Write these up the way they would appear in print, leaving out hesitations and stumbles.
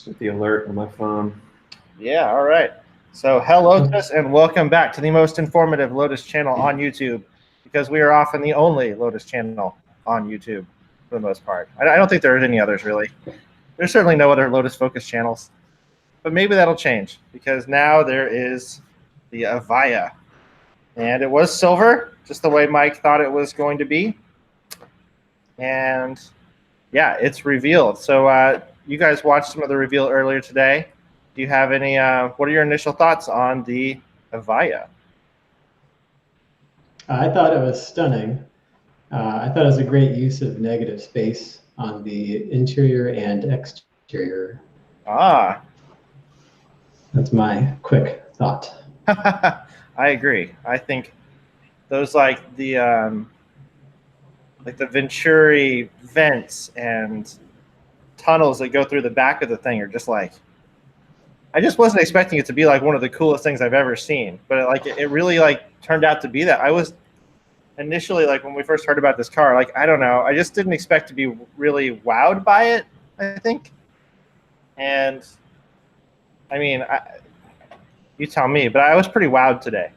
With the alert on my phone. Yeah, all right. So hello, Lotus, and welcome back to the most informative Lotus channel on YouTube, because we are often the only Lotus channel on YouTube for the most part. I don't think there are any others, really. There's certainly no other Lotus focused channels, but maybe that'll change, because now there is the Evija, and it was silver, just the way Mike thought it was going to be. And yeah, it's revealed. So you guys watched some of the reveal earlier today. Do you have any, what are your initial thoughts on the Evija? I thought it was stunning. I thought it was a great use of negative space on the interior and exterior. Ah. That's my quick thought. I agree. I think those like the Venturi vents and tunnels that go through the back of the thing are just like, I just wasn't expecting it to be like one of the coolest things I've ever seen, but it really like turned out to be that. I was initially, like, when we first heard about this car, like, I don't know, I just didn't expect to be really wowed by it, I think. And I mean, you tell me, but I was pretty wowed today.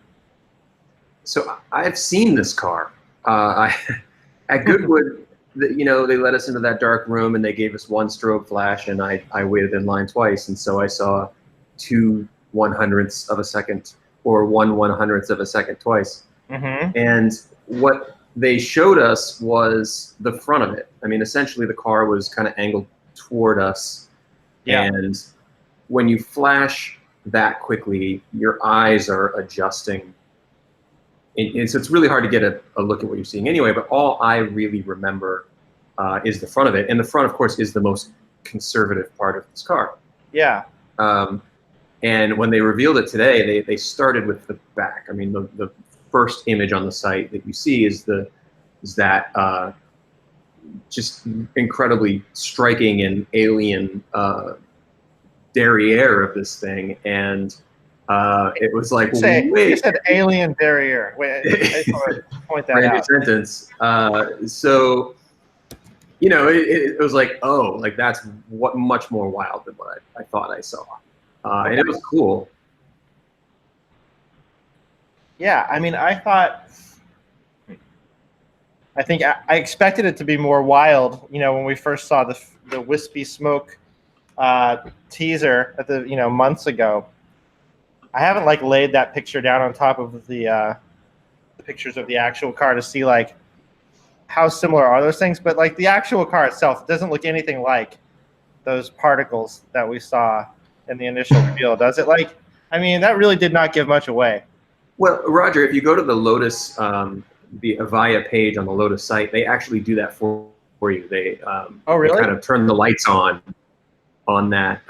So I've seen this car. At Goodwood, you know, they let us into that dark room and they gave us one strobe flash, and I waited in line twice, and so I saw 2 1/100ths of a second, or 1 1/100th of a second twice. Mm-hmm. And what they showed us was the front of it. I mean, essentially the car was kind of angled toward us. Yeah. And when you flash that quickly, your eyes are adjusting. And so it's really hard to get a look at what you're seeing anyway, but all I really remember is the front of it. And the front, of course, is the most conservative part of this car. Yeah. And when they revealed it today, they started with the back. I mean, the first image on the site that you see is that just incredibly striking and alien derriere of this thing. And it was like, wait. You said alien derriere. Wait, I just want to point that out. Sentence. So, you know, it was like, oh, like that's much more wild than what I thought I saw. And it was cool. Yeah, I mean, I think I expected it to be more wild, you know, when we first saw the wispy smoke teaser at the, you know, months ago. I haven't like laid that picture down on top of the pictures of the actual car to see like how similar are those things, but like the actual car itself doesn't look anything like those particles that we saw in the initial reveal, does it? Like, I mean, that really did not give much away. Well, Roger, if you go to the Lotus, the Evija page on the Lotus site, they actually do that for you. They oh, really? They kind of turn the lights on that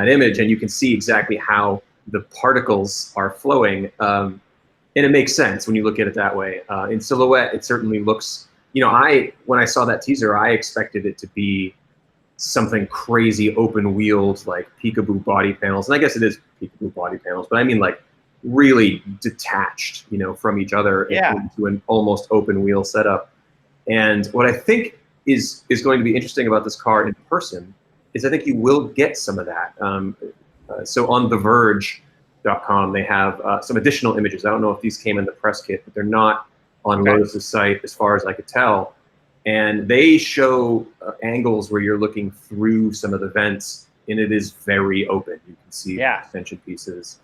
image, and you can see exactly how the particles are flowing, and it makes sense when you look at it that way. In silhouette, it certainly looks, you know, when I saw that teaser, I expected it to be something crazy open-wheeled, like peekaboo body panels, and I guess it is peekaboo body panels, but I mean like really detached, you know, from each other into an almost open wheel setup. And what I think is going to be interesting about this car in person is I think you will get some of that. So on TheVerge.com, they have some additional images. I don't know if these came in the press kit, but they're not on Lotus's site as far as I could tell. And they show angles where you're looking through some of the vents, and it is very open. You can see the extension pieces.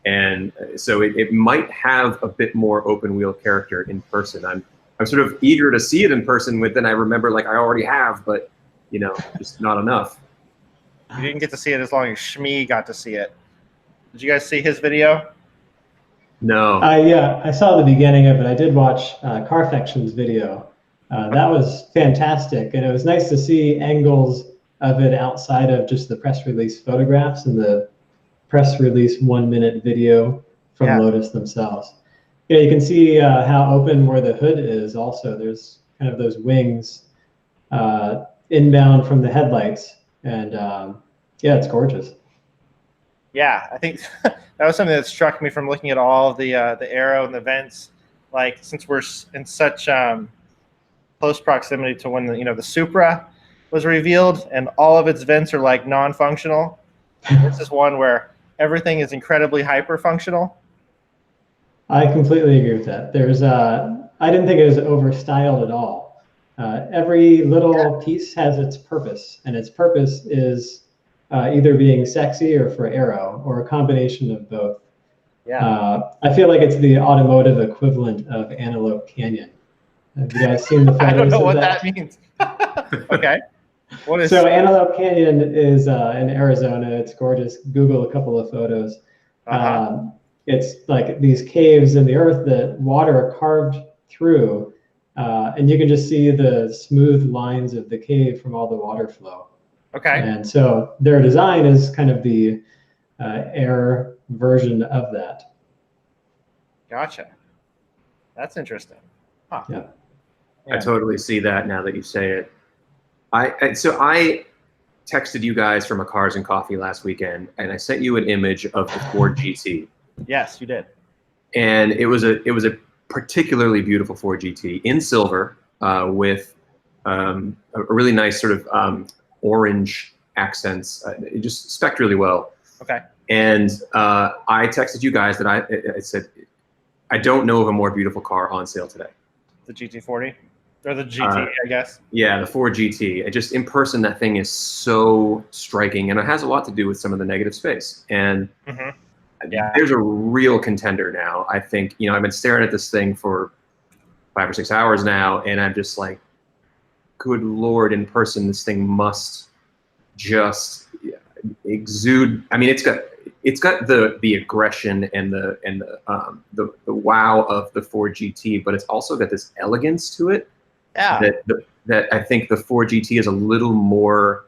And so it might have a bit more open wheel character in person. I'm sort of eager to see it in person, but then I remember like I already have, but you know, just not enough. You didn't get to see it as long as Shmi got to see it. Did you guys see his video? No. Yeah, I saw the beginning of it. I did watch Carfection's video. That was fantastic, and it was nice to see angles of it outside of just the press release photographs and the press release 1-minute video from Lotus themselves. Yeah, you can see how open where the hood is also. There's kind of those wings inbound from the headlights, and yeah, it's gorgeous. Yeah, I think that was something that struck me from looking at all of the aero and the vents. Like, since we're in such close proximity to when the Supra was revealed and all of its vents are like non-functional. This is one where everything is incredibly hyper-functional. I completely agree with that. I didn't think it was overstyled at all. Every little piece has its purpose, and its purpose is either being sexy or for aero, or a combination of both. Yeah. I feel like it's the automotive equivalent of Antelope Canyon. Have you guys seen the photos I don't know of what that? that means. Okay. What is? So Antelope Canyon is in Arizona. It's gorgeous. Google a couple of photos. It's like these caves in the earth that water are carved through, and you can just see the smooth lines of the cave from all the water flow. Okay. And so their design is kind of the air version of that. Gotcha. That's interesting. Huh. Yeah. I totally see that now that you say it. So I texted you guys from a Cars and Coffee last weekend, and I sent you an image of the Ford GT. Yes, you did. And it was a particularly beautiful Ford GT in silver with a really nice sort of orange accents. It just spec'd really well. Okay. And I texted you guys that I said, I don't know of a more beautiful car on sale today. The GT40? Or the GT, I guess. Yeah, the Ford GT. Just in person, that thing is so striking, and it has a lot to do with some of the negative space. And there's a real contender now. I think, I've been staring at this thing for 5 or 6 hours now, and I'm just like, good Lord, in person, this thing must just exude. I mean, it's got the aggression and the wow of the Ford GT, but it's also got this elegance to it. Yeah. That I think the Ford GT is a little more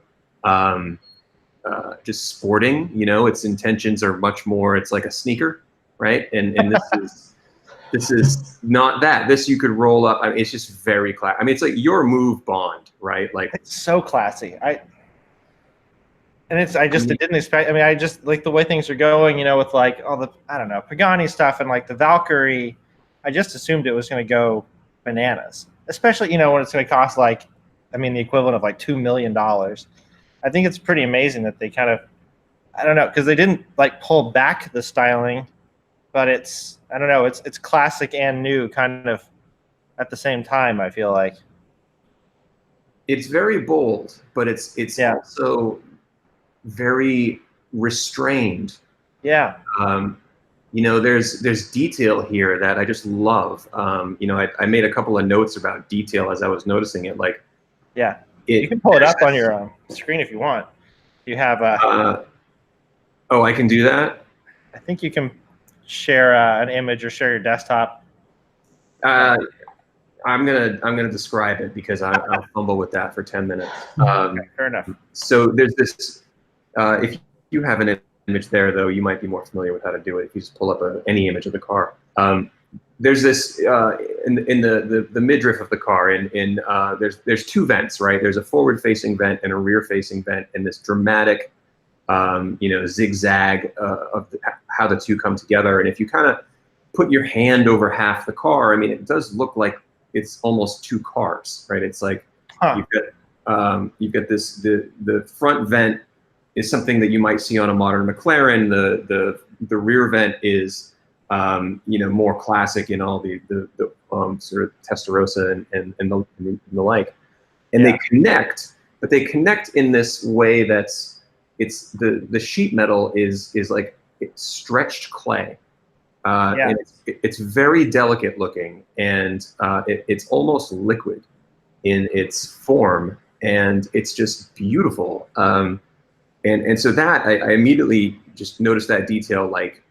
just sporting. Its intentions are much more. It's like a sneaker, right? And this is not that. This you could roll up. I mean, it's just very classy. I mean, it's like your move, Bond, right? Like, it's so classy. I didn't expect. I mean, I just like the way things are going. With like all the Pagani stuff and like the Valkyrie. I just assumed it was going to go bananas. Especially, when it's going to cost the equivalent of like $2 million. I think it's pretty amazing that they kind of, I don't know, because they didn't like pull back the styling, but it's classic and new kind of at the same time. I feel like it's very bold, but it's also very restrained. Yeah. There's detail here that I just love. I made a couple of notes about detail as I was noticing it. Like, yeah, you can pull it up on your screen if you want. You have oh, I can do that. I think you can share an image or share your desktop. I'm gonna describe it because I'll fumble with that for 10 minutes. Okay, fair enough. So there's this. If you have an image there, though, you might be more familiar with how to do it if you just pull up any image of the car. There's this in the midriff of the car, and there's two vents, right? There's a forward-facing vent and a rear-facing vent, and this dramatic, zigzag of how the two come together. And if you kind of put your hand over half the car, I mean, it does look like it's almost two cars, right? It's like you've got this the front vent is something that you might see on a modern McLaren. The rear vent is more classic in all the sort of Testarossa and the like. And they connect, but they connect in this way that's the sheet metal is like it's stretched clay. And it's very delicate looking, and it's almost liquid in its form, and it's just beautiful. And so that I immediately just noticed that detail, like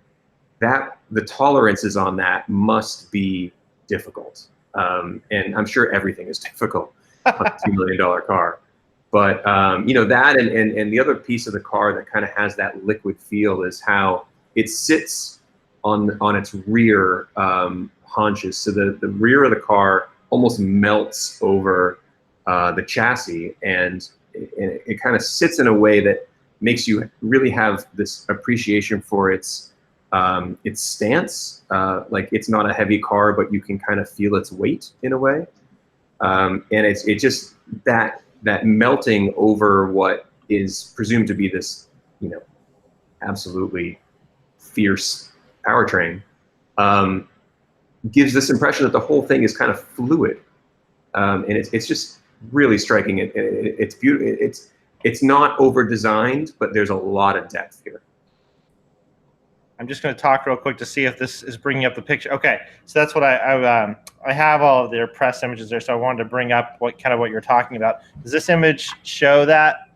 that the tolerances on that must be difficult. And I'm sure everything is difficult on a $2 million car. But that and the other piece of the car that kind of has that liquid feel is how it sits on its rear haunches. So the rear of the car almost melts over the chassis, and it kind of sits in a way that makes you really have this appreciation for its stance. Like it's not a heavy car, but you can kind of feel its weight in a way. And it's just that that melting over what is presumed to be this, absolutely fierce powertrain, gives this impression that the whole thing is kind of fluid, and it's just really striking. It's beautiful. It's not over designed, but there's a lot of depth here. I'm just going to talk real quick to see if this is bringing up the picture. Okay, so that's what I have all of their press images there, so I wanted to bring up what you're talking about. Does this image show that?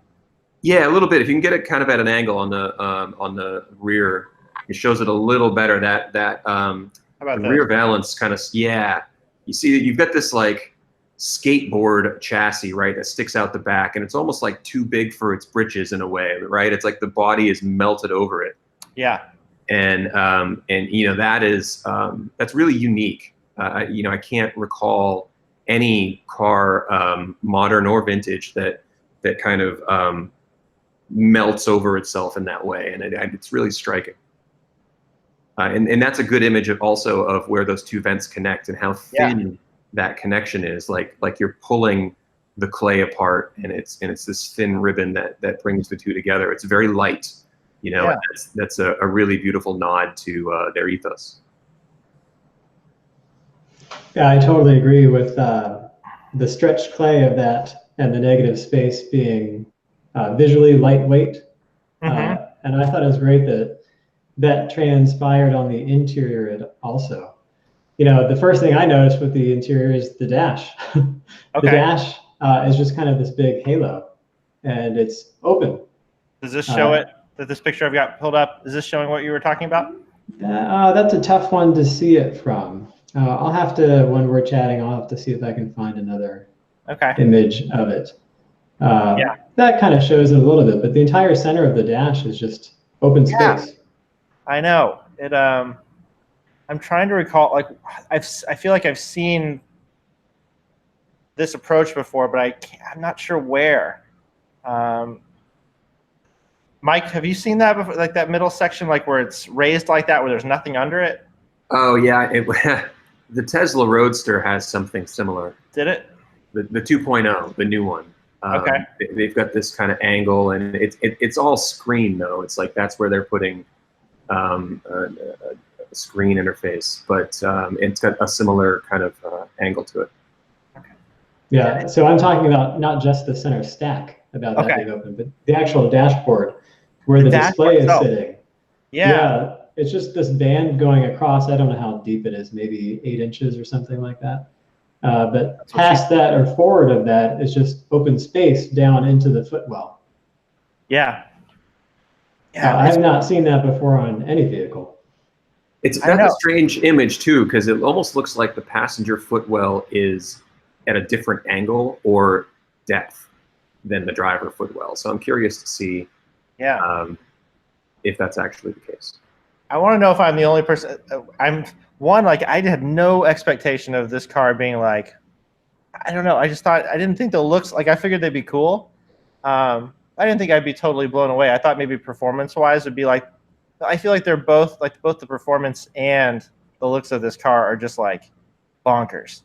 Yeah, a little bit. If you can get it kind of at an angle on the rear, it shows it a little better. That How about the rear valance kind of, yeah. You see, you've got this like skateboard chassis, right, that sticks out the back, and it's almost like too big for its britches in a way, right? It's like the body is melted over it. Yeah. And that is that's really unique. I can't recall any car, modern or vintage, that kind of melts over itself in that way, and it's really striking. And that's a good image also of where those two vents connect and how thin that connection is. Like you're pulling the clay apart, and it's this thin ribbon that brings the two together. It's very light. And that's a really beautiful nod to their ethos. Yeah, I totally agree with the stretched clay of that and the negative space being visually lightweight. Mm-hmm. And I thought it was great that transpired on the interior also. The first thing I noticed with the interior is the dash. Okay. The dash is just kind of this big halo, and it's open. Does this show it? That this picture I've got pulled up, is this showing what you were talking about? That's a tough one to see it from. I'll have to, when we're chatting, I'll have to see if I can find another image of it. That kind of shows it a little bit, but the entire center of the dash is just open space. I know it. I'm trying to recall. Like, I feel like I've seen this approach before, but I'm not sure where. Mike, have you seen that before? Like that middle section, like where it's raised like that, where there's nothing under it? Oh yeah, the Tesla Roadster has something similar. Did it? The 2.0, the new one. Okay. They've got this kind of angle, and it's all screen though. It's like that's where they're putting a screen interface, but it's got a similar kind of angle to it. Okay. Yeah. So I'm talking about not just the center stack about that being open, but the actual dashboard where the display is sitting. Yeah. It's just this band going across. I don't know how deep it is, maybe 8 inches or something like that. But past that or forward of that is just open space down into the footwell. Yeah. I have not seen that before on any vehicle. That's a strange image too, because it almost looks like the passenger footwell is at a different angle or depth than the driver footwell. So I'm curious to see if that's actually the case. I want to know if I'm the only person. I had no expectation of this car being like, I don't know. I didn't think the looks, like I figured they'd be cool. I didn't think I'd be totally blown away. I thought maybe performance-wise would be like, I feel like they're both the performance and the looks of this car are just like bonkers,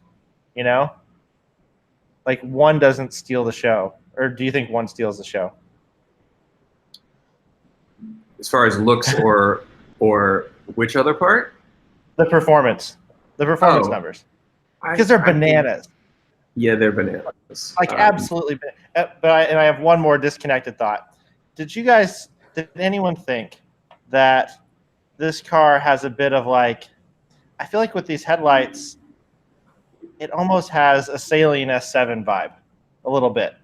Like one doesn't steal the show, or do you think one steals the show? As far as looks or which other part? The performance numbers, because they're bananas. Yeah, they're bananas. Like absolutely. But I have one more disconnected thought. Did anyone think that this car has a bit of like, I feel like with these headlights, it almost has a Saleen S7 vibe, a little bit,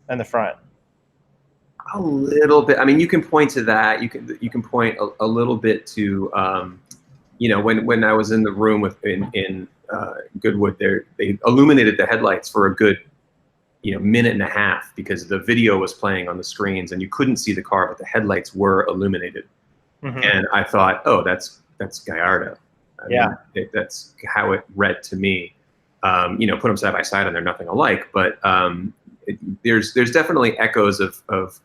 in the front. A little bit. I mean, you can point to that. You can point a little bit to, when I was in the room in Goodwood, they illuminated the headlights for a good, minute and a half because the video was playing on the screens and you couldn't see the car, but the headlights were illuminated. Mm-hmm. And I thought, oh, that's Gallardo. I mean, that's how it read to me. Put them side by side and they're nothing alike, but there's definitely echoes of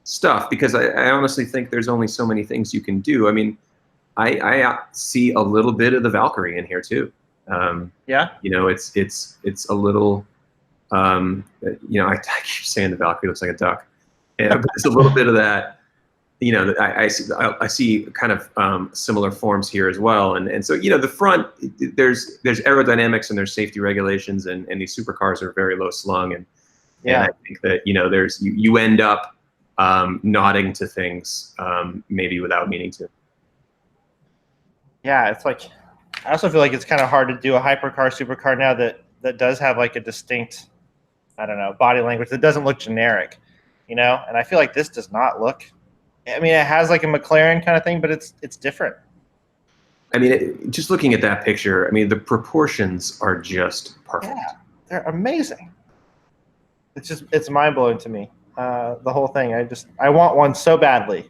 stuff, because I honestly think there's only so many things you can do. I mean, I see a little bit of the Valkyrie in here too. It's a little You know, I keep saying the Valkyrie looks like a duck, but it's a little bit of that. You know, I see kind of similar forms here as well, and so you know, the front, there's aerodynamics and there's safety regulations, and these supercars are very low slung, and I think that, you know, there's you end up nodding to things maybe without meaning to. Yeah, it's like, I also feel like it's kind of hard to do a hypercar supercar now that does have like a distinct, I don't know, body language that doesn't look generic, you know. And I feel like this does not look. I mean, it has like a McLaren kind of thing, but it's different. I mean, just looking at that picture, I mean, the proportions are just perfect. Yeah, they're amazing. It's mind blowing to me. The whole thing. I want one so badly.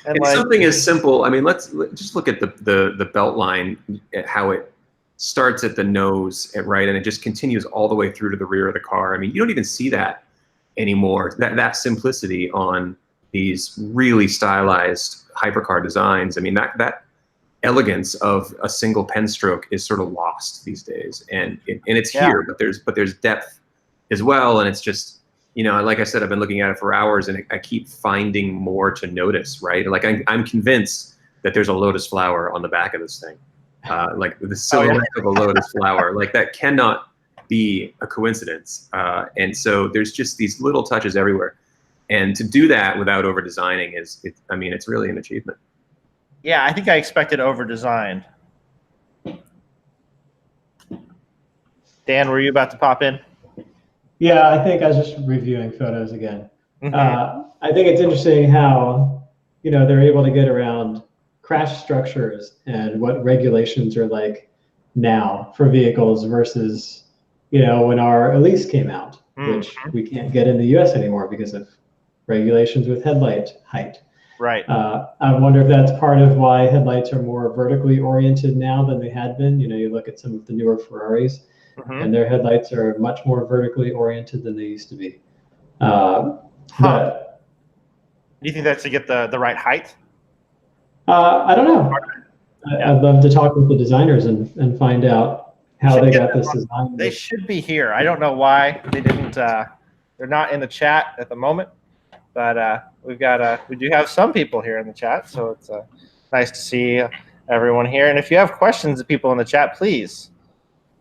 And like, something as simple. I mean, let's just look at the belt line, how it starts at the nose, right, and it just continues all the way through to the rear of the car. I mean, you don't even see that anymore. That simplicity on these really stylized hypercar designs. I mean, that elegance of a single pen stroke is sort of lost these days, and it's here, but there's depth as well, and it's just, you know, like I said, I've been looking at it for hours, and I keep finding more to notice, right? Like I'm convinced that there's a lotus flower on the back of this thing, like the silhouette of a lotus flower. Like that cannot be a coincidence. And so there's just these little touches everywhere, and to do that without over designing I mean, it's really an achievement. Yeah, I think I expected over designed. Dan, were you about to pop in? Yeah, I think I was just reviewing photos again. Mm-hmm. I think it's interesting how, you know, they're able to get around crash structures and what regulations are like now for vehicles versus, you know, when our Elise came out, which we can't get in the US anymore because of regulations with headlight height. Right. I wonder if that's part of why headlights are more vertically oriented now than they had been. You know, you look at some of the newer Ferraris, and their headlights are much more vertically oriented than they used to be. But do you think that's to get the right height? I don't know. I'd love to talk with the designers and find out how they got this design. They should be here. I don't know why they didn't. They're not in the chat at the moment, but we do have some people here in the chat, so it's nice to see everyone here. And if you have questions of people in the chat, please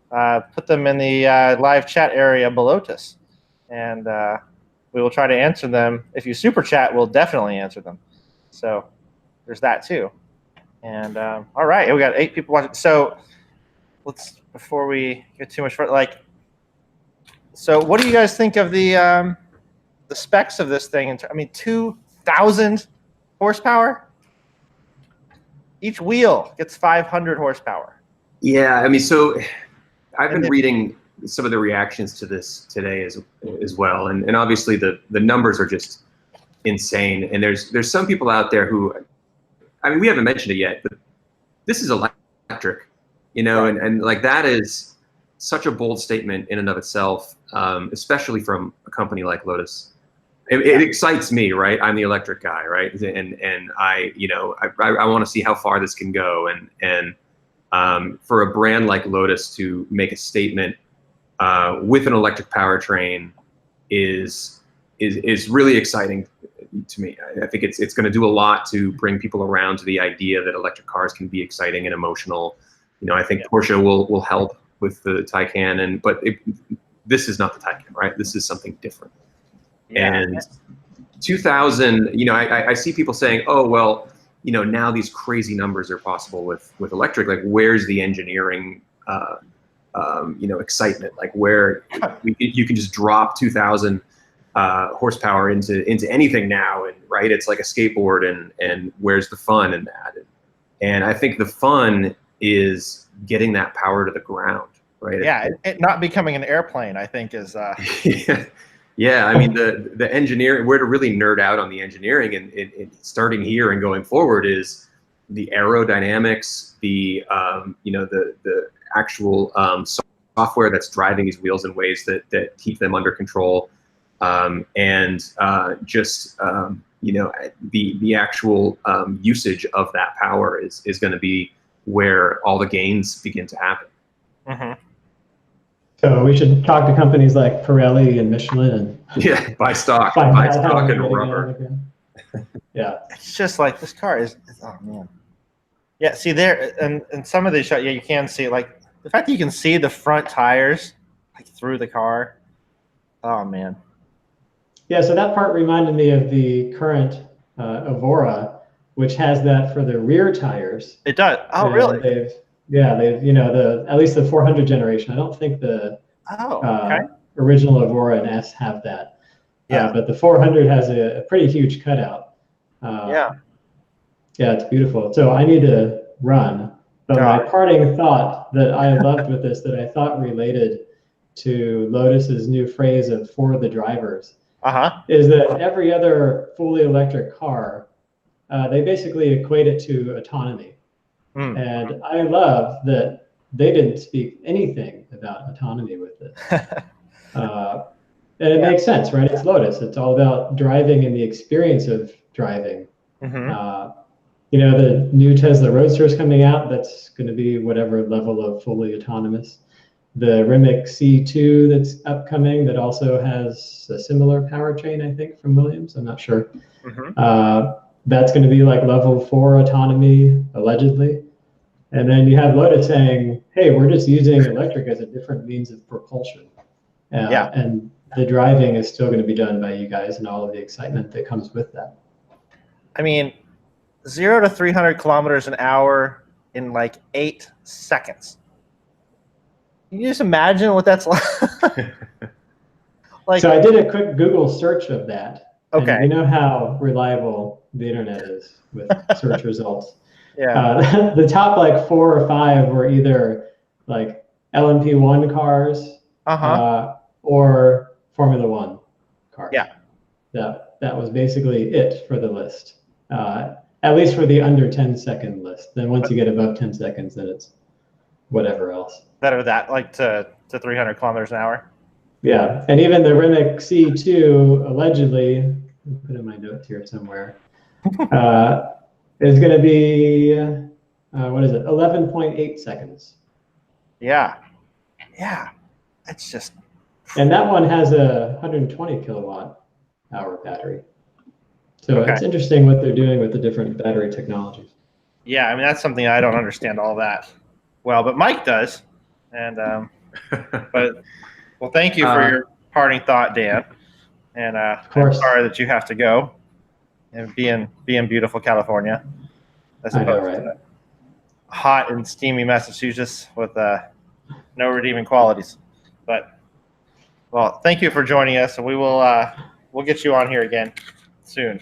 put them in the live chat area below us, and we will try to answer them. If you super chat, we'll definitely answer them. So there's that too. And all right, we got 8 people watching. So let's, before we get too much further, like, so what do you guys think of the specs of this thing? I mean, 2,000 horsepower. Each wheel gets 500 horsepower. Yeah, I mean, so I've been reading some of the reactions to this today as well, and obviously the numbers are just insane. And there's some people out there who, I mean, we haven't mentioned it yet, but this is electric, you know, and like that is such a bold statement in and of itself, especially from a company like Lotus. It excites me, right? I'm the electric guy, right? And I, you know, I want to see how far this can go, and for a brand like Lotus to make a statement with an electric powertrain is really exciting to me. I think it's going to do a lot to bring people around to the idea that electric cars can be exciting and emotional. You know, I think Porsche will help with the Taycan, but this is not the Taycan, right? This is something different. Yeah. And 2000, you know, I see people saying, oh, well, you know, now these crazy numbers are possible with electric. Like, where's the engineering, you know, excitement? Like, where you can just drop 2,000 horsepower into anything now, and right, it's like a skateboard, and where's the fun in that? And I think the fun is getting that power to the ground, right? Yeah, it not becoming an airplane, I think, is. Yeah, I mean, the engineering, where to really nerd out on the engineering and starting here and going forward is the aerodynamics, the you know, the actual software that's driving these wheels in ways that keep them under control, and just you know, the actual usage of that power is going to be where all the gains begin to happen. So we should talk to companies like Pirelli and Michelin and Yeah, buy stock find out how and we're getting it on rubber. the ground. Yeah. It's just like this car is. Oh man. Yeah. See there, and some of these shots, yeah, you can see like the fact that you can see the front tires like through the car. Oh man. Yeah, so that part reminded me of the current Evora, which has that for the rear tires. It does. Oh And really? they've at least the 400 generation. I don't think the Oh okay. original Evora and S have that. Yeah. But the 400 has a pretty huge cutout. Yeah. Yeah, it's beautiful. So I need to run. But my parting thought that I loved with this, that I thought related to Lotus's new phrase of "for the drivers," is that every other fully electric car, they basically equate it to autonomy. And I love that they didn't speak anything about autonomy with this. And it makes sense, right? It's Lotus. It's all about driving and the experience of driving. The new Tesla Roadster is coming out. That's going to be whatever level of fully autonomous. The Rimac C2 that's upcoming that also has a similar powertrain, I think, from Williams. I'm not sure. That's going to be like level 4 autonomy, allegedly. And then you have Lotus saying, hey, we're just using electric as a different means of propulsion. And the driving is still going to be done by you guys and all of the excitement that comes with that. I mean, 0 to 300 kilometers an hour in like 8 seconds. Can you just imagine what that's like? So I did a quick Google search of that. Okay. And you know how reliable the internet is with search results. Yeah. The top like 4 or 5 were either like LMP1 cars or Formula One cars. Yeah. That was basically it for the list. At least for the under 10-second list. Then once you get above 10 seconds, then it's whatever else. That or that, like to 300 kilometers an hour. Yeah, and even the Rimac C2 allegedly, I'll put in my notes here somewhere, is going to be 11.8 seconds. Yeah, it's just. And that one has a 120 kilowatt hour battery. So it's interesting what they're doing with the different battery technologies. Yeah, I mean that's something I don't understand all that well, but Mike does. And well, thank you for your parting thought, Dan. And I'm sorry that you have to go and be in beautiful California, as opposed to hot and steamy Massachusetts with no redeeming qualities. But well, thank you for joining us, and we will we'll get you on here again soon.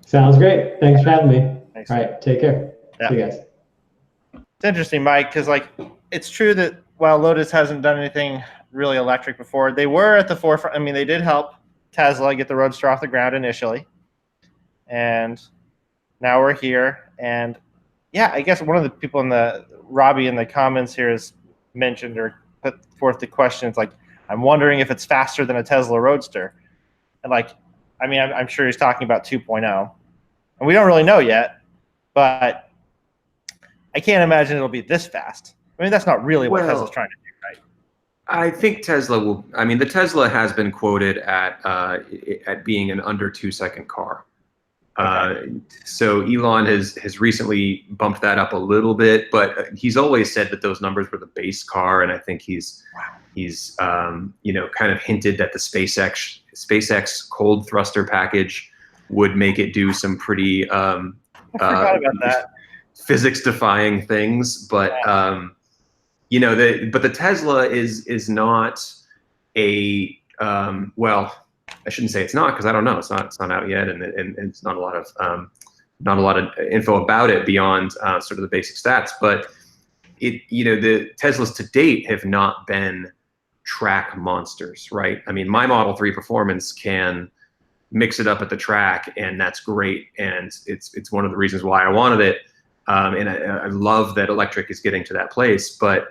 Sounds great. Thanks for having me. Thanks. All right, take care. See you guys. It's interesting, Mike, because like it's true that while Lotus hasn't done anything really electric before, they were at the forefront. I mean, they did help Tesla get the Roadster off the ground initially, and now we're here. And yeah, I guess one of the people Robbie in the comments here has mentioned or put forth the question. It's like, I'm wondering if it's faster than a Tesla Roadster. And like, I mean, I'm sure he's talking about 2.0, and we don't really know yet, but I can't imagine it'll be this fast. I mean, that's not really what Tesla's trying to do, right? I think Tesla will. I mean, the Tesla has been quoted at being an under 2-second car. So Elon has recently bumped that up a little bit, but he's always said that those numbers were the base car, and I think he's kind of hinted that the SpaceX cold thruster package would make it do some pretty I forgot about that. physics-defying things, but the Tesla is not a well. I shouldn't say it's not, because I don't know. It's not out yet, and it's not a lot of info about it beyond sort of the basic stats. But the Teslas to date have not been track monsters, right? I mean, my Model 3 Performance can mix it up at the track, and that's great. And it's one of the reasons why I wanted it. And I love that electric is getting to that place. But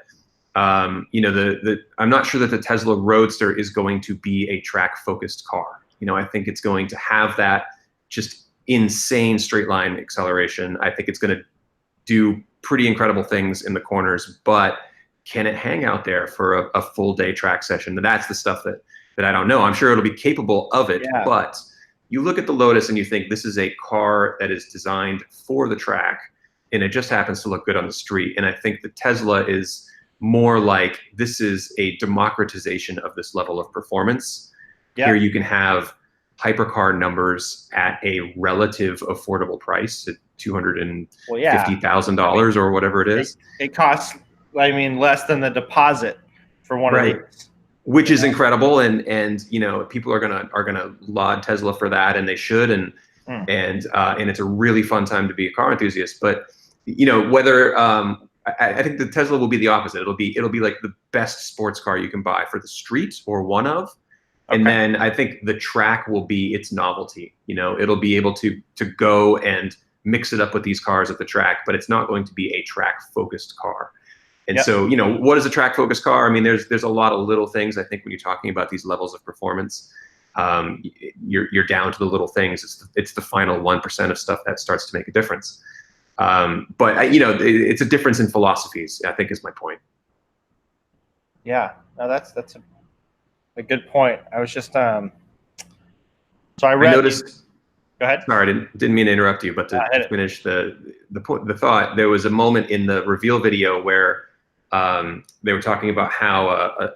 I'm not sure that the Tesla Roadster is going to be a track-focused car. I think it's going to have that just insane straight line acceleration. I think it's going to do pretty incredible things in the corners, but can it hang out there for a full day track session? And that's the stuff that I don't know. I'm sure it'll be capable of it, but you look at the Lotus and you think this is a car that is designed for the track, and it just happens to look good on the street. And I think the Tesla is more like, this is a democratization of this level of performance. Here you can have hypercar numbers at a relative affordable price at $250,000 or whatever it is. It costs, I mean, less than the deposit for one of these, which is incredible. And you know, people are gonna laud Tesla for that, and they should. And it's a really fun time to be a car enthusiast. But you know, whether I think the Tesla will be the opposite. It'll be like the best sports car you can buy for the street, or one of. And then I think the track will be its novelty. You know, it'll be able to go and mix it up with these cars at the track, but it's not going to be a track-focused car. And so, you know, what is a track-focused car? I mean, there's a lot of little things. I think when you're talking about these levels of performance, you're down to the little things. It's the final 1% of stuff that starts to make a difference. But you know, it's a difference in philosophies, I think, is my point. Yeah, no, that's a good point. I was just so I noticed. Go ahead. Sorry, I didn't mean to interrupt you, but to finish the thought, there was a moment in the reveal video where they were talking about how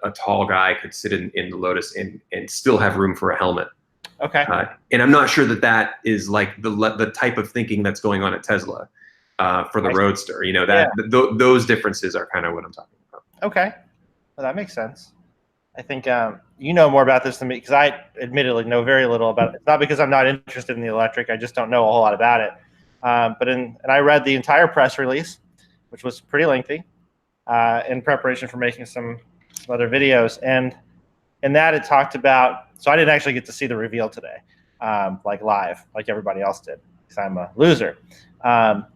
a tall guy could sit in the Lotus and still have room for a helmet. Okay. And I'm not sure that is like the type of thinking that's going on at Tesla for the Roadster. You know, those differences are kind of what I'm talking about. Okay, well, that makes sense. I think you know more about this than me, because I admittedly know very little about it. It's not because I'm not interested in the electric. I just don't know a whole lot about it. And I read the entire press release, which was pretty lengthy, in preparation for making some other videos. And in that, it talked about, so I didn't actually get to see the reveal today, like live, like everybody else did, because I'm a loser. But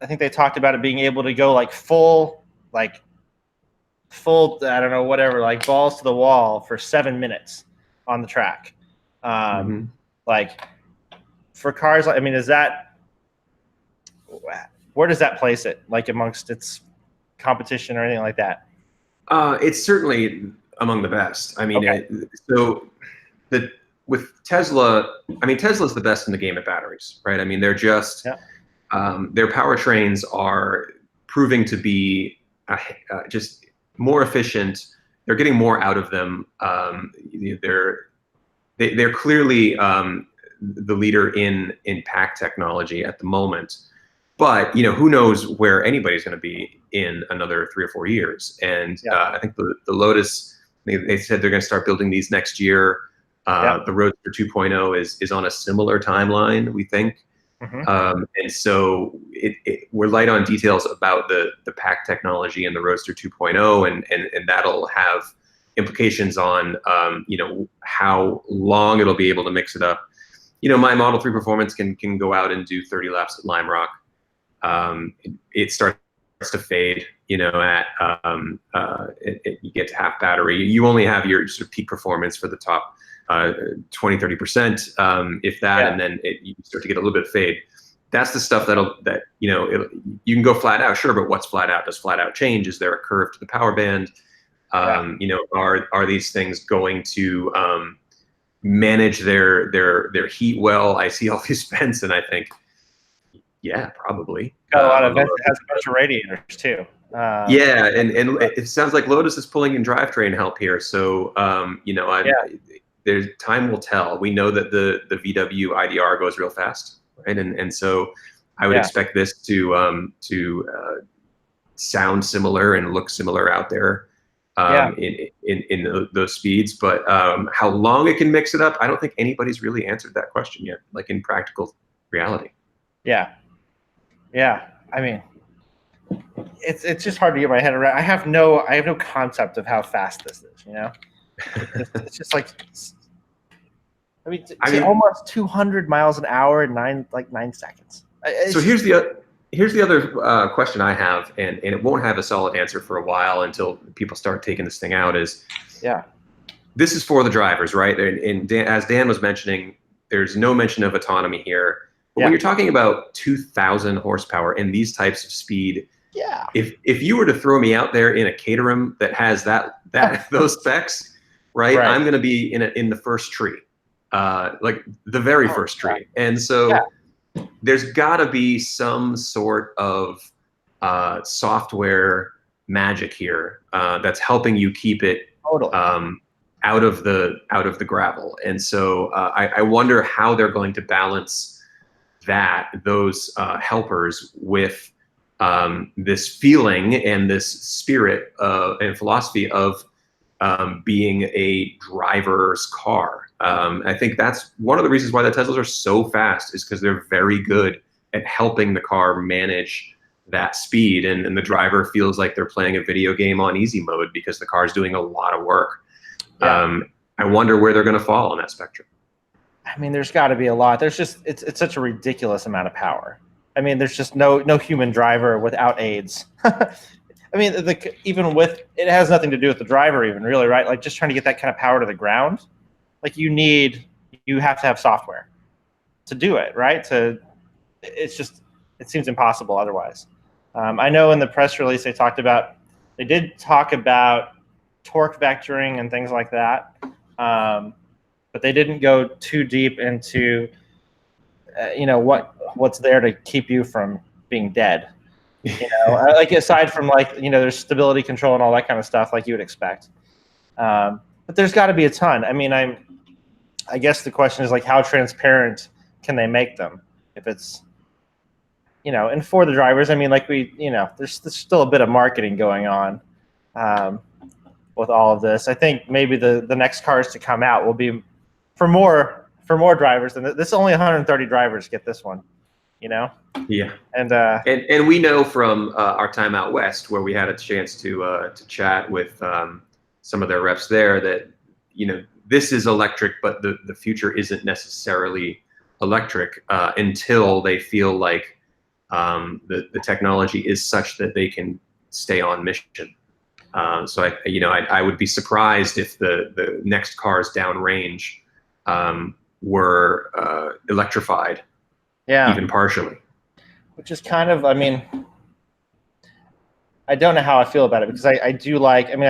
I think they talked about it being able to go like full, I don't know, whatever, like balls to the wall for 7 minutes on the track. Like for cars, I mean, where does that place it, like amongst its competition or anything like that? It's certainly among the best. I mean, with Tesla, I mean, Tesla's the best in the game at batteries, right? I mean, they're just, their powertrains are proving to be just more efficient. They're getting more out of them. They're clearly the leader in pack technology at the moment. But you know, who knows where anybody's going to be in another 3 or 4 years? And I think the Lotus, they said they're going to start building these next year. The Roadster 2.0 is on a similar timeline, we think. And so we're light on details about the pack technology and the Roadster 2.0, and that'll have implications on you know, how long it'll be able to mix it up. You know, my Model 3 Performance can go out and do 30 laps at Lime Rock. It starts to fade, you know, at you get to half battery. You only have your sort of peak performance for the top 20-30%, if that, and then you start to get a little bit of fade. That's the stuff that you know, you can go flat out, sure, but what's flat out? Does flat out change? Is there a curve to the power band? You know, are these things going to manage their heat well? I see all these vents, and I think, yeah, probably. Got a lot of vents. It has a bunch of radiators too. Yeah, and it sounds like Lotus is pulling in drivetrain help here. So you know, there's time will tell. We know that the VW IDR goes real fast, right? And so I would expect this to sound similar and look similar out there in those speeds. But how long it can mix it up, I don't think anybody's really answered that question yet, like in practical reality. Yeah. I mean, it's just hard to get my head around. I have no concept of how fast this is. You know, it's just like, I mean, almost 200 miles an hour in 9 seconds. So here's the other question I have, and it won't have a solid answer for a while until people start taking this thing out. Is this is for the drivers, right? And as Dan was mentioning, there's no mention of autonomy here. But when you're talking about 2,000 horsepower and these types of speed, Yeah. If you were to throw me out there in a Caterham that has those specs, right? I'm going to be in the first tree, like the very first tree. And so there's got to be some sort of software magic here that's helping you keep it out of the gravel. And so I wonder how they're going to balance those helpers with this feeling and this spirit and philosophy of being a driver's car. I think that's one of the reasons why the Teslas are so fast, is because they're very good at helping the car manage that speed, and the driver feels like they're playing a video game on easy mode because the car is doing a lot of work. Yeah. I wonder where they're going to fall on that spectrum. I mean, there's got to be a lot. There's just it's such a ridiculous amount of power. I mean, there's just no human driver without aids. I mean, even with it has nothing to do with the driver, even really, right? Like just trying to get that kind of power to the ground, like you have to have software to do it, right? It seems impossible otherwise. I know in the press release they did talk about torque vectoring and things like that, but they didn't go too deep into what's there to keep you from being dead. Like aside from there's stability control and all that kind of stuff like you would expect. But there's got to be a ton. I mean, I guess the question is like, how transparent can they make them? If it's, and for the drivers, I mean, like there's still a bit of marketing going on with all of this. I think maybe the next cars to come out will be for more drivers than this. Only 130 drivers get this one. Yeah, and we know from our time out west, where we had a chance to chat with some of their reps there, that this is electric, but the future isn't necessarily electric until they feel like the technology is such that they can stay on mission. So I would be surprised if the next cars downrange were electrified. Yeah. Even partially. Which is kind of, I mean, I don't know how I feel about it, because I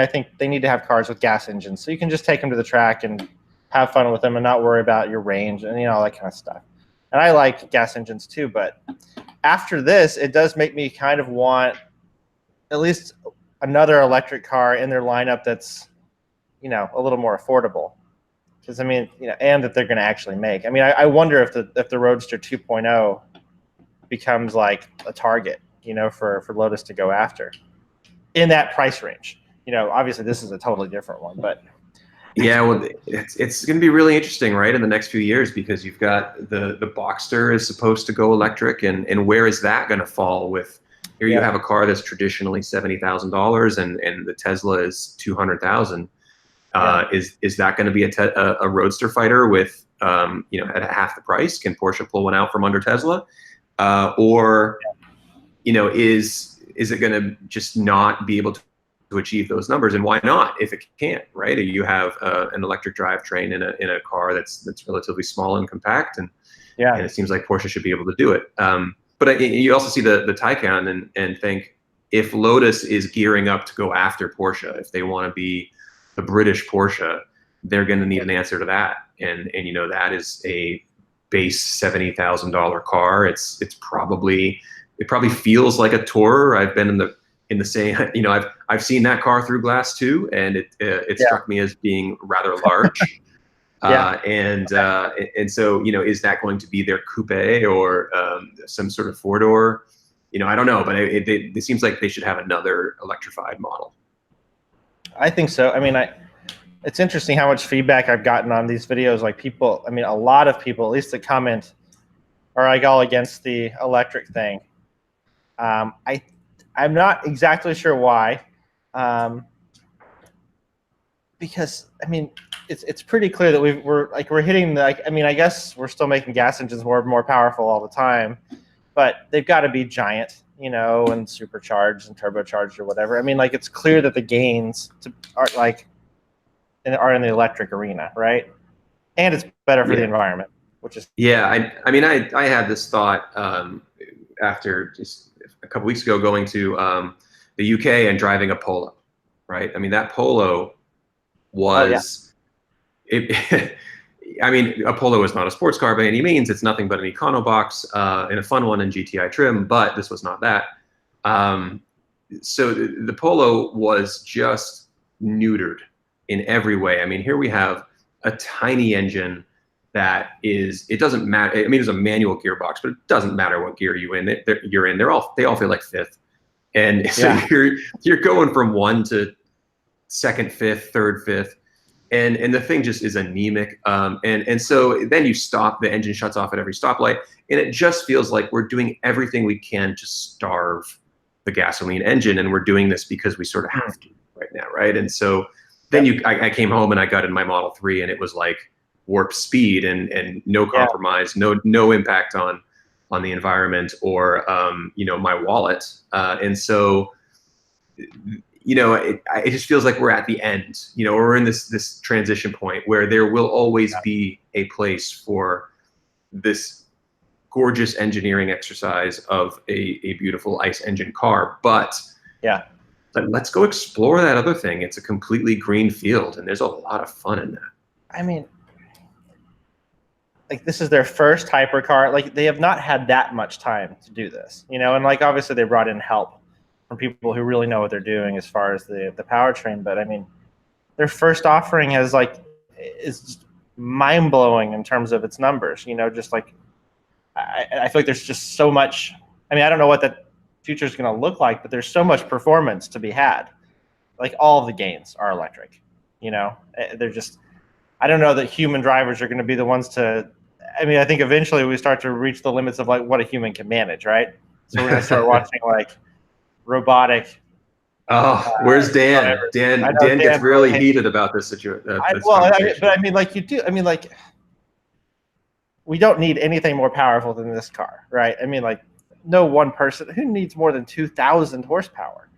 think they need to have cars with gas engines, so you can just take them to the track and have fun with them and not worry about your range and all that kind of stuff. And I like gas engines too, but after this, it does make me kind of want at least another electric car in their lineup that's, a little more affordable. Because and that they're going to actually make. I mean, I wonder if the Roadster 2.0 becomes like a target, for Lotus to go after in that price range. Obviously this is a totally different one, but yeah, well, it's going to be really interesting, right, in the next few years, because you've got the Boxster is supposed to go electric, and where is that going to fall with? Here you have a car that's traditionally $70,000, and the Tesla is $200,000. Is that going to be a roadster fighter with at half the price? Can Porsche pull one out from under Tesla, or is it going to just not be able to achieve those numbers? And why not if it can't? Right? You have an electric drivetrain in a car that's relatively small and compact, and it seems like Porsche should be able to do it. But you also see the Taycan and think, if Lotus is gearing up to go after Porsche, if they want to be the British Porsche, they're going to need an answer to that. And that is a base $70,000 car. It probably feels like a Tourer. I've been in the same, I've seen that car through glass too, and it struck me as being rather large. And so is that going to be their coupe or some sort of four-door? I don't know, but it seems like they should have another electrified model. I think so. I mean, it's interesting how much feedback I've gotten on these videos. Like people, a lot of people, at least that comment, are like all against the electric thing. I'm not exactly sure why, because it's pretty clear that we're hitting I guess we're still making gas engines more powerful all the time, but they've got to be giant, and supercharged and turbocharged or whatever. It's clear that the gains are in the electric arena, right? And it's better for the environment, which is I had this thought after just a couple weeks ago going to the UK and driving a Polo, right? I mean, that Polo was, I mean, a Polo is not a sports car by any means. It's nothing but an econo box and a fun one in GTI trim, but this was not that. So the Polo was just neutered in every way. I mean, here we have a tiny engine that is, it doesn't matter. I mean, it's a manual gearbox, but it doesn't matter what gear you're in. They all feel like fifth. And so you're going from one to second, fifth, third, fifth. And the thing just is anemic. And so then you stop, the engine shuts off at every stoplight, and it just feels like we're doing everything we can to starve the gasoline engine. And we're doing this because we sort of have to right now, right? And so then I came home and I got in my Model 3, and it was like warp speed and no compromise, no impact on the environment or my wallet. And so it just feels like we're at the end. We're in this transition point where there will always be a place for this gorgeous engineering exercise of a beautiful ICE engine car, but let's go explore that other thing. It's a completely green field, and there's a lot of fun in that. I mean, like, this is their first hypercar. Like, they have not had that much time to do this, and like, obviously they brought in help from people who really know what they're doing as far as the powertrain. But I mean, their first offering is just mind blowing in terms of its numbers. Just like, I feel like there's just so much. I mean, I don't know what that future is going to look like, but there's so much performance to be had. Like, all of the gains are electric. They're just. I don't know that human drivers are going to be the ones to. I mean, I think eventually we start to reach the limits of like what a human can manage, right? So we're going to start watching like robotic. Where's Dan? Dan gets really heated about this situation. But I mean, like, you do. I mean, like, we don't need anything more powerful than this car, right? I mean, like, no one person who needs more than 2,000 horsepower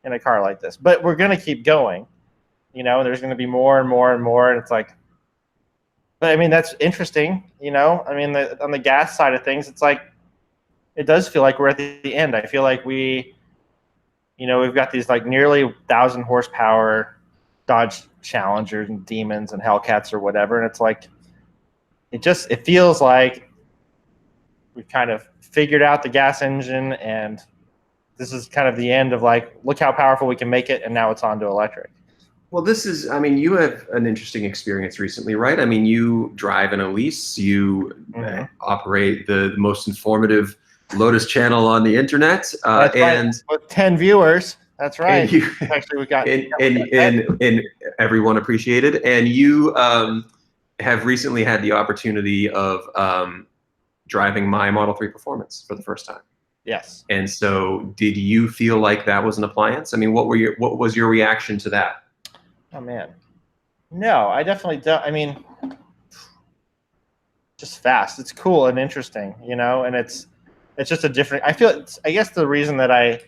in a car like this. But we're going to keep going, and there's going to be more and more and more, and it's like. But I mean, that's interesting, I mean, on the gas side of things, it's like, it does feel like we're at the end. I feel like we've got these like nearly 1,000 horsepower Dodge Challengers and Demons and Hellcats or whatever, and it's like, it feels like we've kind of figured out the gas engine, and this is kind of the end of like, look how powerful we can make it, and now it's on to electric. Well, I mean, you have an interesting experience recently, right? I mean, you drive an Elise, you operate the most informative Lotus channel on the internet. That's and right. With 10 viewers. That's right. And Actually, we got and everyone appreciated. And you have recently had the opportunity of driving my Model 3 Performance for the first time. Yes. And so did you feel like that was an appliance? I mean, what was your reaction to that? Oh, man. No, I definitely don't. I mean, just fast. It's cool and interesting, and it's just a different. I guess the reason that I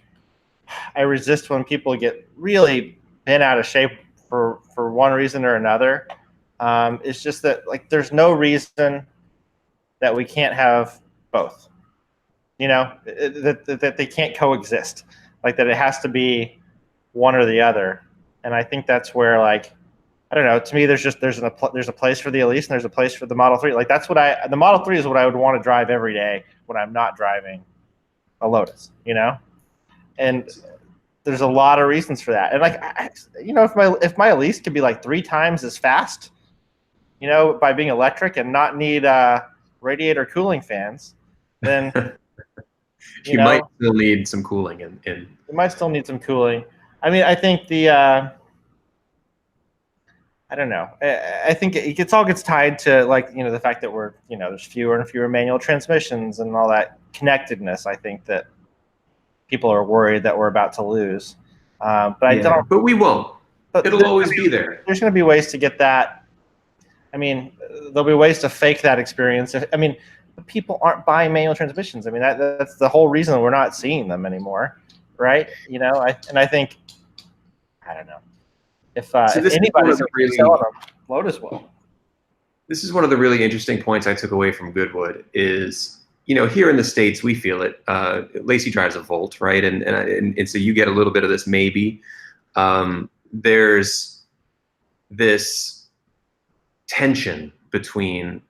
resist when people get really bent out of shape for one reason or another is just that, like, there's no reason that we can't have both, that they can't coexist, like that it has to be one or the other. And I think that's where, like, I don't know. To me, there's a place for the Elise and there's a place for the Model 3. Like, that's the Model 3 is what I would want to drive every day when I'm not driving a Lotus, And there's a lot of reasons for that. And like, if my Elise could be like 3 times as fast, by being electric and not need radiator cooling fans, then you might still need some cooling. You might still need some cooling. I mean, I think I don't know. I think it all gets tied to, like, the fact that we're, there's fewer and fewer manual transmissions and all that connectedness. I think that people are worried that we're about to lose. But we won't. It'll always be there. There's going to be ways to get that. I mean, there'll be ways to fake that experience. I mean, people aren't buying manual transmissions. I mean, that's the whole reason we're not seeing them anymore, right? I think, I don't know. If anybody's really selling them, Lotus will. This is one of the really interesting points I took away from Goodwood is, here in the States, we feel it. Lacey drives a Volt, right? And so you get a little bit of this maybe. There's this tension between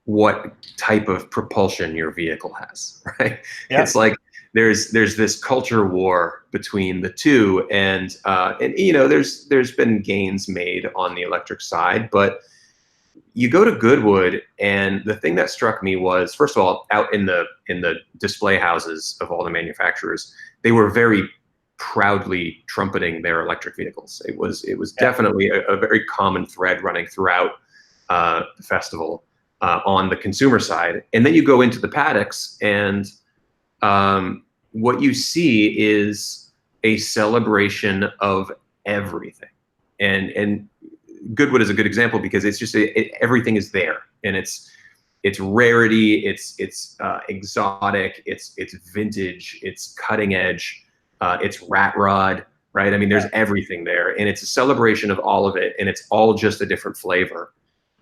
what type of propulsion your vehicle has, right? Yeah. It's like there's this culture war between the two, and there's been gains made on the electric side, but you go to Goodwood, and the thing that struck me was, first of all, out in the display houses of all the manufacturers, they were very proudly trumpeting their electric vehicles. It was definitely a very common thread running throughout the festival on the consumer side. And then you go into the paddocks, and what you see is a celebration of everything. And Goodwood is a good example because it's just everything is there, and it's rarity, it's exotic, it's vintage, it's cutting edge, it's rat rod, right? I mean, there's everything there, and it's a celebration of all of it, and it's all just a different flavor.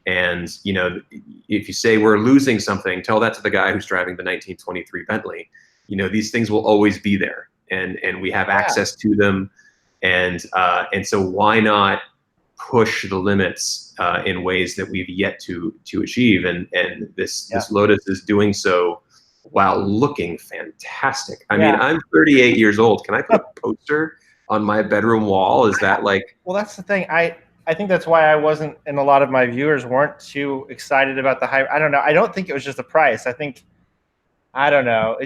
And if you say we're losing something, tell that to the guy who's driving the 1923 Bentley. These things will always be there, and we have access to them, and so why not push the limits in ways that we've yet to achieve, and this Lotus is doing so while looking fantastic. I mean, I'm 38 years old. Can I put a poster on my bedroom wall? Is that like? Well, that's the thing. I think that's why I wasn't, and a lot of my viewers weren't too excited about the hype. I don't know. I don't think it was just the price. I don't know.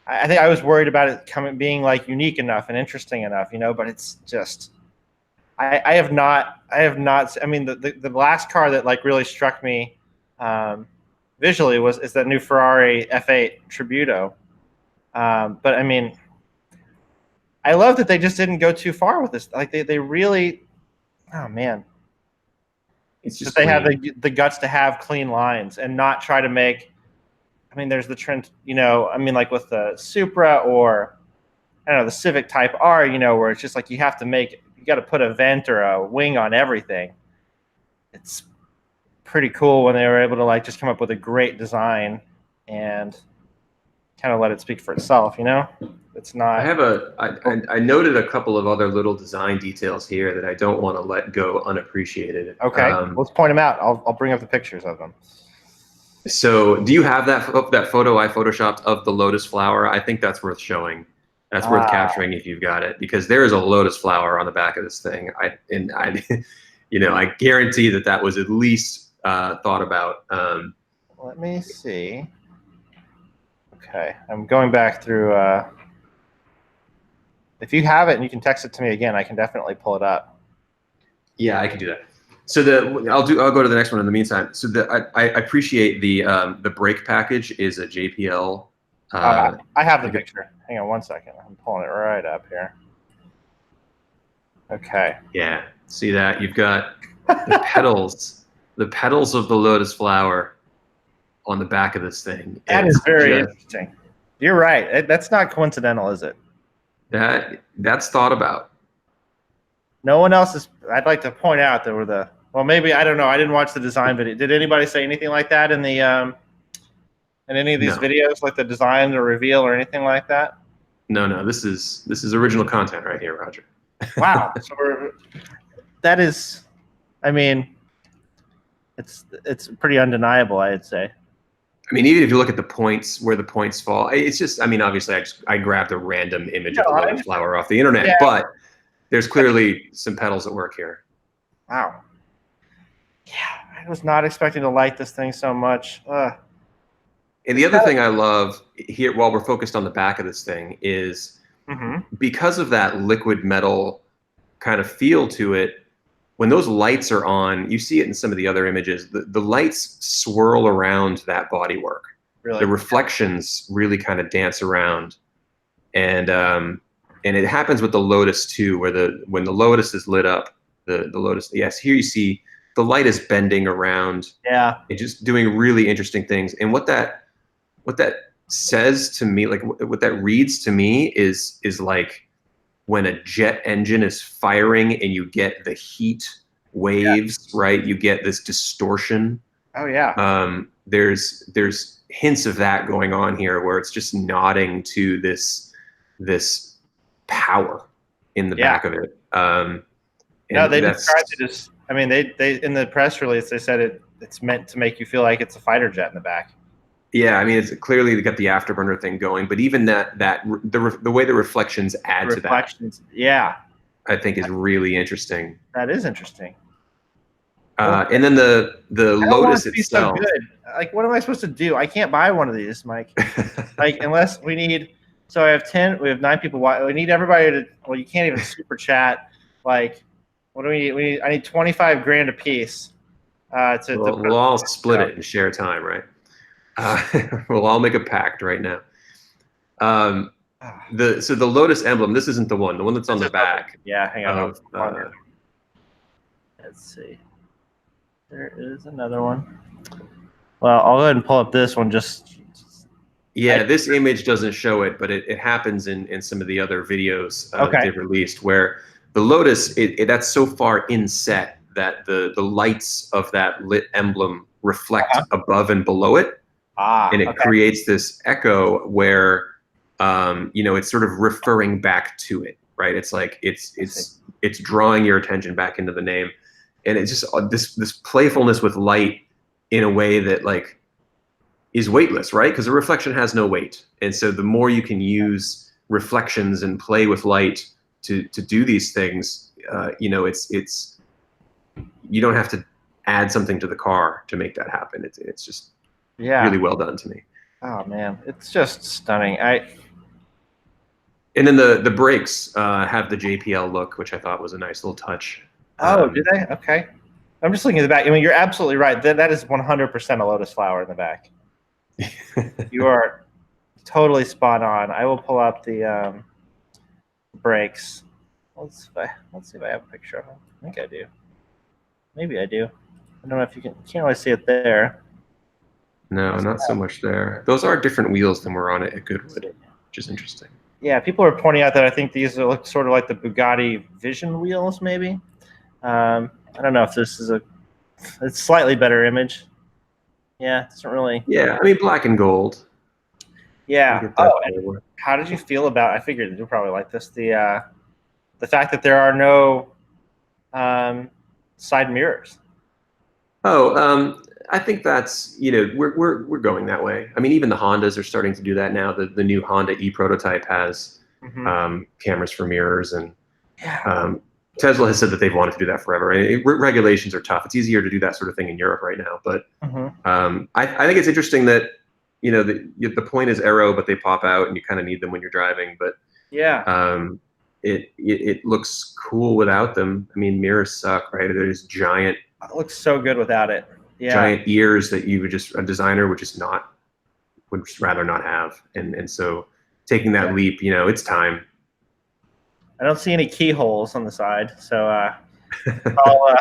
I think I was worried about it being like unique enough and interesting enough, but it's just. I have not. I mean, the last car that like really struck me visually is that new Ferrari F8 Tributo. But I mean, I love that they just didn't go too far with this. Like they really, oh man, it's just they have the guts to have clean lines and not try to make. I mean, there's the trend, I mean, like with the Supra or I don't know, the Civic Type R, where it's just like you have to make. You got to put a vent or a wing on everything. It's pretty cool when they were able to like just come up with a great design and kind of let it speak for itself. It's not. I noted a couple of other little design details here that I don't want to let go unappreciated. Okay, let's point them out. I'll bring up the pictures of them. So, do you have that photo I photoshopped of the Lotus flower? I think that's worth showing. That's worth capturing if you've got it, because there is a lotus flower on the back of this thing. I guarantee that was at least thought about. Let me see. Okay, I'm going back through. If you have it and you can text it to me again, I can definitely pull it up. Yeah, I can do that. So I'll go to the next one in the meantime. So I appreciate the brake package is a JPL. I have the picture. Hang on one second. I'm pulling it right up here. Okay. Yeah. See that? You've got the petals, the petals of the lotus flower on the back of this thing. That is very interesting. You're right. That's not coincidental, is it? That's thought about. No one else is. I'd like to point out there were well, maybe, I don't know. I didn't watch the design video. Did anybody say anything like that in the in any of these videos, like the design or reveal or anything like that? No. This is original content right here, Roger. Wow. So that is, I mean, it's pretty undeniable, I'd say. I mean, even if you look at the points, where the points fall, it's just, I mean, obviously I grabbed a random image of the lotus flower off the internet, but there's clearly some petals at work here. Wow. Yeah, I was not expecting to like this thing so much. And the other thing I love here, while we're focused on the back of this thing, is because of that liquid metal kind of feel to it, when those lights are on, you see it in some of the other images, the lights swirl around that bodywork. Really? The reflections really kind of dance around. And it happens with the Lotus too, where when the Lotus is lit up, the Lotus, yes, here you see the light is bending around. Yeah. And just doing really interesting things. And what that says to me, like what that reads to me is like when a jet engine is firing and you get the heat waves, right? You get this distortion. Oh yeah. there's hints of that going on here, where it's just nodding to this power in the back of it. No, they described it as. I mean, they in the press release they said it's meant to make you feel like it's a fighter jet in the back. Yeah, I mean, it's clearly they got the afterburner thing going, but even the way the reflections add to that, yeah, I think is really interesting. That is interesting. And then the Lotus itself. So good. Like, what am I supposed to do? I can't buy one of these, Mike. Like, unless we need. So I have 10. We have 9 people. We need everybody to. Well, you can't even super chat. Like, what do we need? I need 25 grand a piece. We'll all split it and share time, right? We'll all make a pact right now. So the Lotus emblem. This isn't the one. The one that's on the back. Yeah, hang on. Let's see. There is another one. Well, I'll go ahead and pull up this one. Yeah, this image doesn't show it, but it happens in some of the other videos that they've released, where the Lotus, that's so far inset that the lights of that lit emblem reflect above and below it. And it creates this echo where, it's sort of referring back to it, right? It's like it's drawing your attention back into the name. And it's just this playfulness with light in a way that like is weightless, right? Because a reflection has no weight. And so the more you can use reflections and play with light to do these things, it's you don't have to add something to the car to make that happen. It's just really well done to me. Oh man, it's just stunning. And then the brakes have the JPL look, which I thought was a nice little touch. Oh, do they? Okay. I'm just looking at the back. I mean, you're absolutely right. That is 100% a lotus flower in the back. You are totally spot on. I will pull up the brakes. Let's see if I have a picture of them. I think I do. Maybe I do. I don't know if you can't really see it there. No, not so much there. Those are different wheels than were on it at Goodwood, which is interesting. Yeah, people are pointing out that I think these look sort of like the Bugatti Vision wheels, maybe. I don't know if this is it's slightly better image. Yeah, it doesn't really. Yeah, I mean black and gold. Yeah. And how did you feel about? I figured you'll probably like this. The fact that there are no side mirrors. I think that's we're going that way. I mean, even the Hondas are starting to do that now. The new Honda E prototype has cameras for mirrors, and Tesla has said that they've wanted to do that forever. Regulations are tough. It's easier to do that sort of thing in Europe right now. But I think it's interesting that the point is aero, but they pop out, and you kind of need them when you're driving. But it looks cool without them. I mean, mirrors suck, right? There's giant. It looks so good without it. Yeah. Giant ears that a designer would just rather not have. And so taking that leap, it's time. I don't see any keyholes on the side, so I'll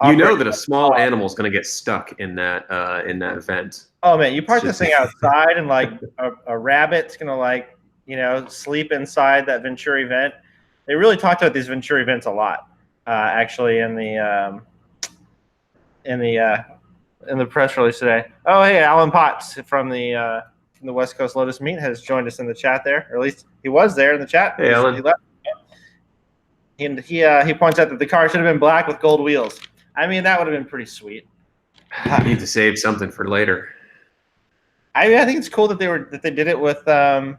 that a small animal is going to get stuck in that vent. Oh man, you park this thing outside, and like a rabbit's going to sleep inside that Venturi vent. They really talked about these Venturi vents a lot, actually, in the press release today. Oh hey, Alan Potts from the West Coast Lotus Meet has joined us in the chat there, or at least he was there in the chat. Hey Alan. He left. And he points out that the car should have been black with gold wheels. I mean, that would have been pretty sweet. You need to save something for later. I think it's cool that they did it with the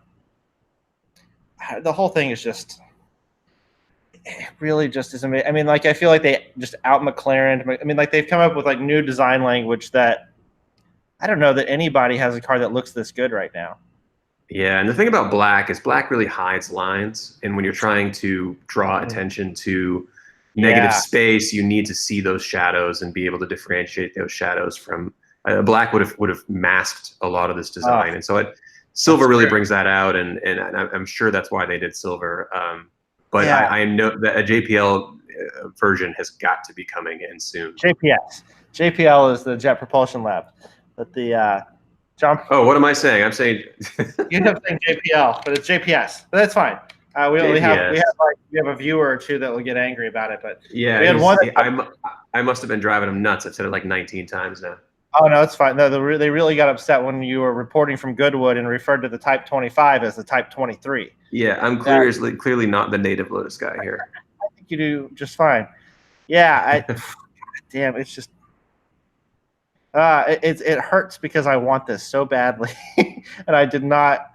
whole thing is just really just is amazing. I mean, like I feel like they just out McLaren. I mean, like they've come up with like new design language that I don't know that anybody has a car that looks this good right now. Yeah, and the thing about black is black really hides lines, and when you're trying to draw attention to negative space, you need to see those shadows and be able to differentiate those shadows from black would have masked a lot of this design, and so silver really brings that out, and I'm sure that's why they did silver. But I know that a JPL version has got to be coming in soon. JPL is the Jet Propulsion Lab, but the John. Oh, what am I saying? I'm saying you have saying JPL, but it's JPS. But that's fine. We have a viewer or two that will get angry about it, but yeah, we had one. I must have been driving him nuts. I've said it like 19 times now. Oh no, it's fine. No, they really got upset when you were reporting from Goodwood and referred to the Type 25 as the Type 23. Yeah, I'm clearly not the native Lotus guy here. I think you do just fine. Yeah, damn, it's just it hurts because I want this so badly, and I did not.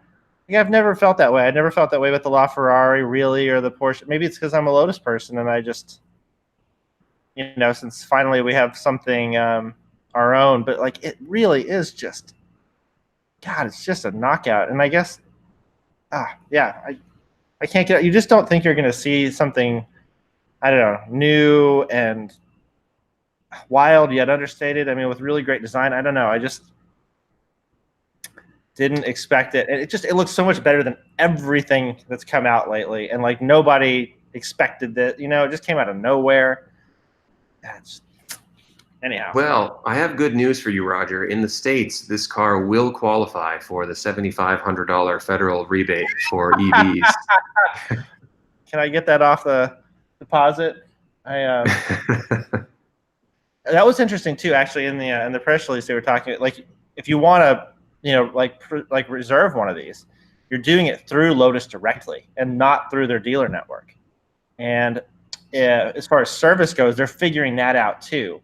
I've never felt that way. I never felt that way with the LaFerrari, really, or the Porsche. Maybe it's because I'm a Lotus person, and I just, since finally we have something our own. But like, it really is just, God, it's just a knockout. And I guess, yeah, I can't get. You just don't think you're going to see something, I don't know, new and wild yet understated. I mean, with really great design. I don't know. I just didn't expect it. It looks so much better than everything that's come out lately. And like nobody expected that, it just came out of nowhere. Anyhow. Well, I have good news for you, Roger. In the States, this car will qualify for the $7,500 federal rebate for EVs. Can I get that off the deposit? That was interesting too, actually, in the press release they were talking, like, if you want to, like reserve one of these, you're doing it through Lotus directly and not through their dealer network. And as far as service goes, they're figuring that out too,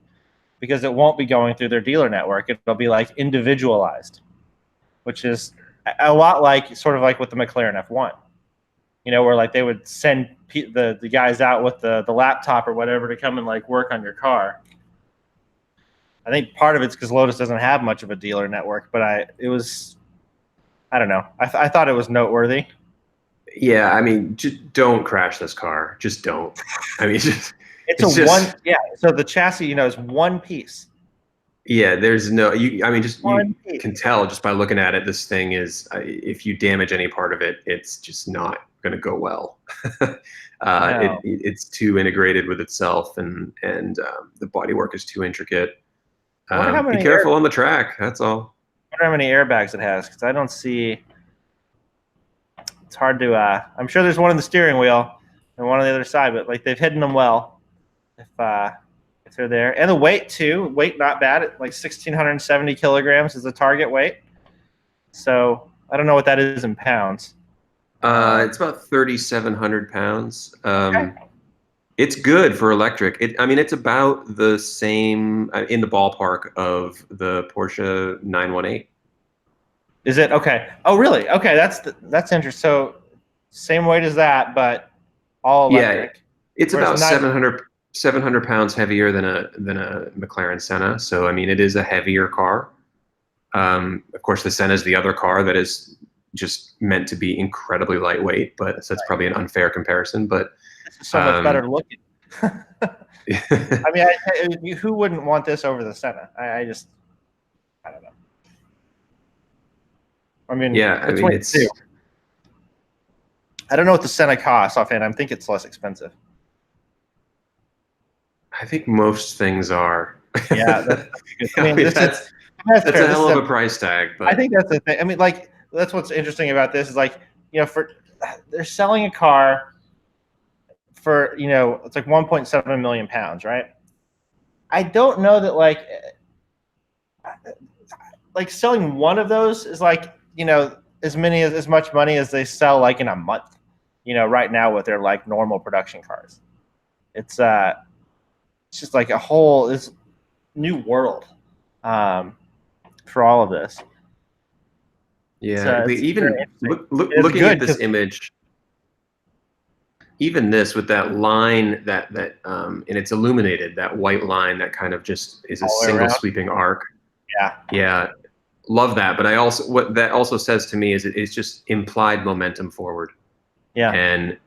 because it won't be going through their dealer network. It'll be like individualized, which is a lot like sort of like with the McLaren F1, where like they would send the guys out with the laptop or whatever to come and like work on your car. I think part of it's because Lotus doesn't have much of a dealer network, but I don't know. I thought it was noteworthy. Yeah, I mean, just don't crash this car. Just don't. I mean, So the chassis, is one piece. Yeah, there's no. You piece. Can tell just by looking at it. This thing is, if you damage any part of it, it's just not going to go well. No. It's too integrated with itself, and the bodywork is too intricate. Be careful on the track. That's all. I wonder how many airbags it has, because I don't see. It's hard to. I'm sure there's one in the steering wheel and one on the other side, but like they've hidden them well. If they're there, and the weight too. Weight not bad at like 1,670 kilograms is the target weight. So I don't know what that is in pounds. It's about 3,700 pounds. Okay. It's good for electric. It's about the same in the ballpark of the Porsche 918. Is it okay? Oh, really? Okay, that's interesting. So same weight as that, but all electric. Yeah, it's about 700 pounds heavier than a McLaren Senna. So it is a heavier car. Of course, the Senna is the other car that is just meant to be incredibly lightweight, but so that's probably an unfair comparison. But it's so much better looking. Who wouldn't want this over the Senna? I don't know. It's. I don't know what the Senna costs offhand. I think it's less expensive. I think most things are. Yeah, that's a hell of a price tag. But I think that's the thing. That's what's interesting about this is they're selling a car for it's like 1.7 million pounds, right? I don't know that like selling one of those is as much money as they sell like in a month, right now with their like normal production cars. It's just like a whole this new world for all of this. Yeah, even looking at this image, even this with that line that and it's illuminated, that white line that kind of just is a single sweeping arc. Yeah, love that. But what that also says to me is it's just implied momentum forward. Yeah, and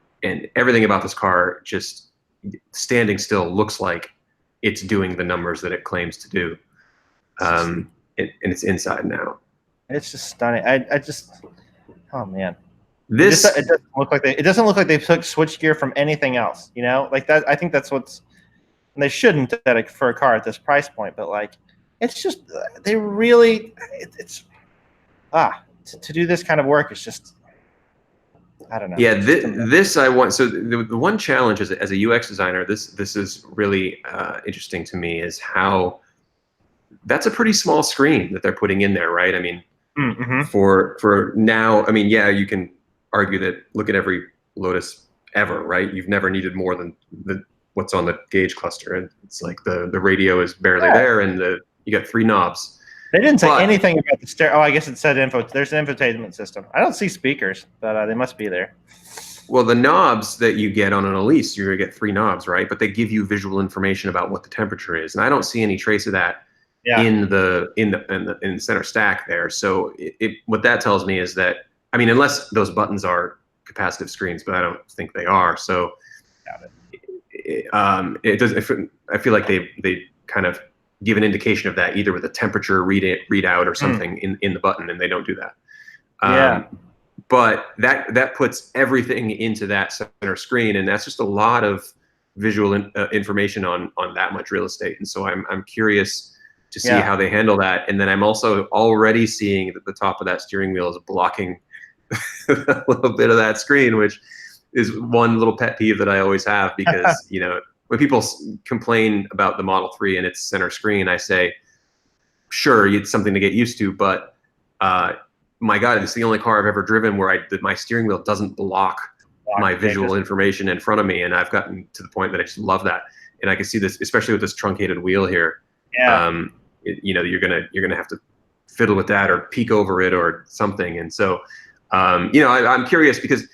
everything about this car just standing still looks like it's doing the numbers that it claims to do, and it's inside and out. It's just stunning. I just, oh man, it doesn't look like they took switchgear from anything else. Like that. I think that's what's, and they shouldn't for a car at this price point. But like, it's just they really, to do this kind of work is just, I don't know. Yeah, this I want. So the one challenge as a UX designer, this is really interesting to me is how that's a pretty small screen that they're putting in there, right? I mean, for now, I mean, yeah, you can argue that look at every Lotus ever, right? You've never needed more than what's on the gauge cluster, and it's like the radio is barely there, and you got 3 knobs. They didn't say anything about the stereo. Oh, I guess it said info. There's an infotainment system. I don't see speakers, but they must be there. Well, the knobs that you get on an Elise, you're gonna get 3 knobs, right? But they give you visual information about what the temperature is, and I don't see any trace of that in the center stack there. So what that tells me is that, I mean, unless those buttons are capacitive screens, but I don't think they are. So it does. I feel like they kind of give an indication of that either with a temperature readout or something in the button, and they don't do that. But that puts everything into that center screen, and that's just a lot of visual information on that much real estate. And so I'm curious to see how they handle that. And then I'm also already seeing that the top of that steering wheel is blocking a little bit of that screen, which is one little pet peeve that I always have, because you know, when people complain about the Model 3 and its center screen, I say, sure, it's something to get used to, but my God, it's the only car I've ever driven where my steering wheel doesn't block my visual information in front of me, and I've gotten to the point that I just love that. And I can see this, especially with this truncated wheel here. You know, you're gonna have to fiddle with that or peek over it or something. And so, you know, I'm curious because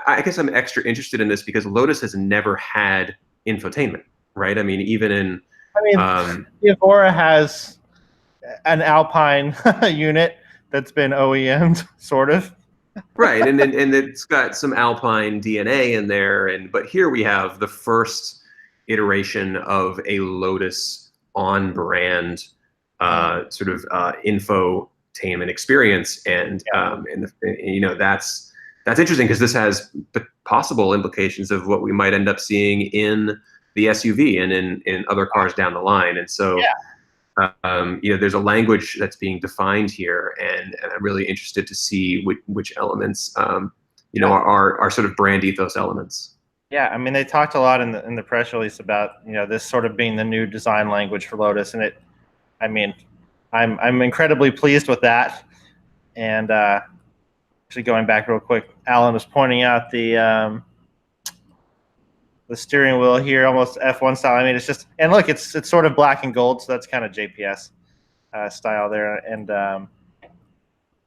I guess I'm extra interested in this because Lotus has never had infotainment, right? I mean, even in the Evora has an Alpine unit that's been OEM'd, sort of. Right, and it's got some Alpine DNA in there, but here we have the first iteration of a Lotus on-brand sort of infotainment experience, and you know, that's interesting because this has possible implications of what we might end up seeing in the SUV and in other cars down the line. And so you know, there's a language that's being defined here, and I'm really interested to see which elements you know, are sort of brand ethos elements. Yeah, I mean, they talked a lot in the press release about, you know, this sort of being the new design language for Lotus, and I mean, I'm incredibly pleased with that. And actually, going back real quick, Alan was pointing out the steering wheel here, almost F1 style. I mean, it's just, and look, it's sort of black and gold, so that's kind of JPS style there. And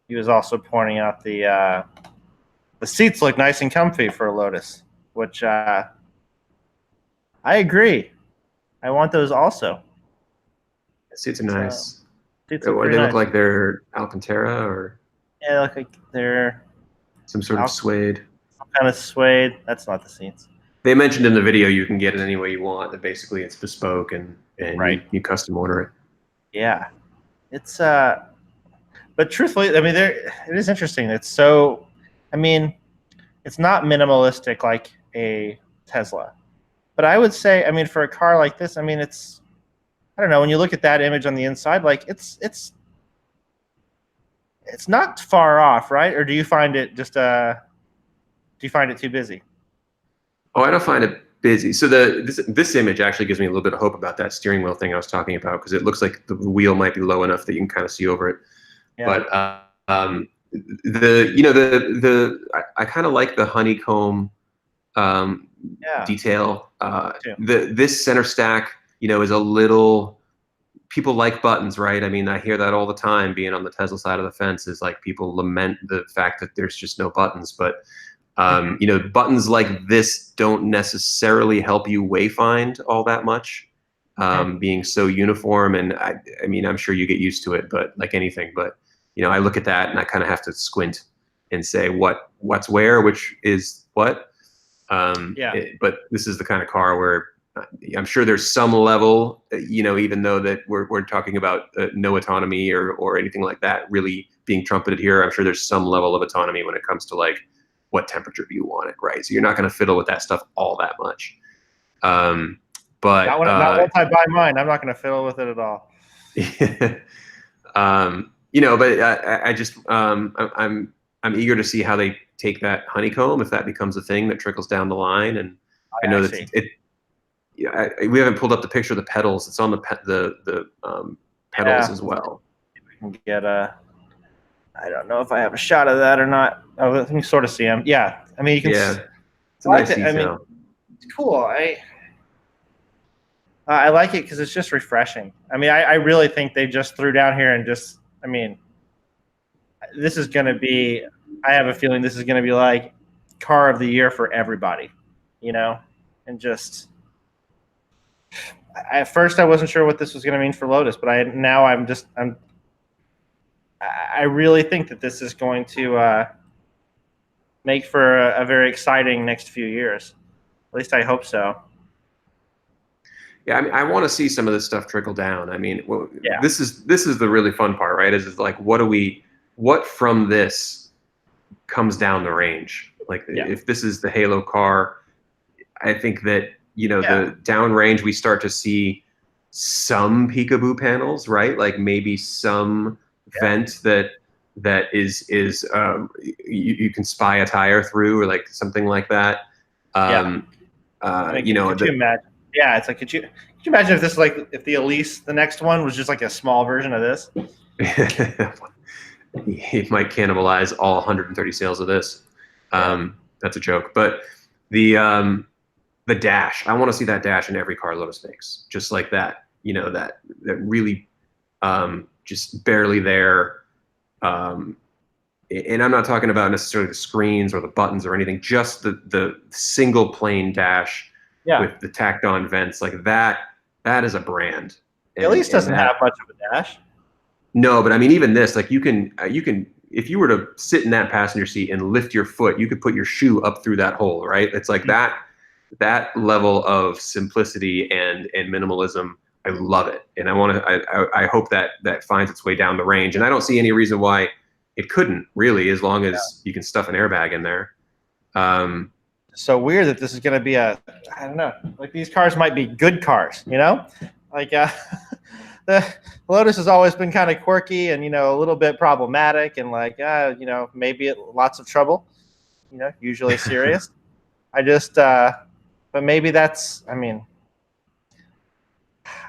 he was also pointing out the seats look nice and comfy for a Lotus, which I agree. I want those also. Seats are nice. Seats what do they look like? They're Alcantara, or they look like they're some sort of suede. Some kind of suede. That's not the seats. They mentioned in the video you can get it any way you want. That basically it's bespoke and you custom order it. Yeah, it's but truthfully, I mean, it is interesting. It's so, I mean, it's not minimalistic like a Tesla, but I would say, I mean, for a car like this, I mean, it's, I don't know, when you look at that image on the inside, like it's not far off, right? Or do you find it just do you find it too busy? Oh, I don't find it busy. So this image actually gives me a little bit of hope about that steering wheel thing I was talking about, because it looks like the wheel might be low enough that you can kind of see over it. Yeah. But I kind of like the honeycomb detail. This center stack, you know, is a little, people like buttons, right? I mean, I hear that all the time being on the Tesla side of the fence, is like people lament the fact that there's just no buttons. But you know, buttons like this don't necessarily help you wayfind all that much, being so uniform. And I mean, I'm sure you get used to it, but like anything, but you know, I look at that and I kind of have to squint and say what's where, which is what. But this is the kind of car where I'm sure there's some level, you know, even though that we're talking about no autonomy or anything like that really being trumpeted here, I'm sure there's some level of autonomy when it comes to like what temperature do you want it, right? So you're not going to fiddle with that stuff all that much. But not once I buy mine, I'm not going to fiddle with it at all. You know, but I just I'm eager to see how they take that honeycomb, if that becomes a thing that trickles down the line. And I know that we haven't pulled up the picture of the pedals. It's on the pedals Yeah. as well. Get a. I don't know if I have a shot of that or not. Oh, let me sort of see them. Yeah, I mean you can. Yeah, it's a I like nice it. I mean, detail. it's cool. I like it because it's just refreshing. I mean, I really think they just threw down here and just. I mean, this is going to be. I have a feeling this is going to be like car of the year for everybody, you know, and just. At first, I wasn't sure what this was going to mean for Lotus, but I really think that this is going to make for a very exciting next few years. At least I hope so. Yeah, I mean, I want to see some of this stuff trickle down. I mean, Yeah. this is the really fun part, right? Is like, what from this comes down the range? Like, Yeah. if this is the Halo car, I think that, Yeah. the downrange we start to see some peekaboo panels, right? Like maybe some vent that is you can spy a tire through, or like something like that. I mean, could you imagine? Yeah, it's like could you imagine if this if the Elise, the next one, was just like a small version of this? It might cannibalize all 130 sales of this. That's a joke, but the dash. I want to see that dash in every car Lotus makes, just like that. That really just barely there. And I'm not talking about necessarily the screens or the buttons or anything. Just the single plane dash with the tacked on vents, like that. That is a brand. At least doesn't have much of a dash. No, but I mean, even this, like you can, if you were to sit in that passenger seat and lift your foot, you could put your shoe up through that hole, right? It's like that level of simplicity and minimalism. I love it, and I hope that finds its way down the range. And I don't see any reason why it couldn't, really, as long as you can stuff an airbag in there. So weird that this is going to be I don't know, like these cars might be good cars, like the Lotus has always been kind of quirky and a little bit problematic and like maybe lots of trouble, usually serious. I just but maybe that's, I mean,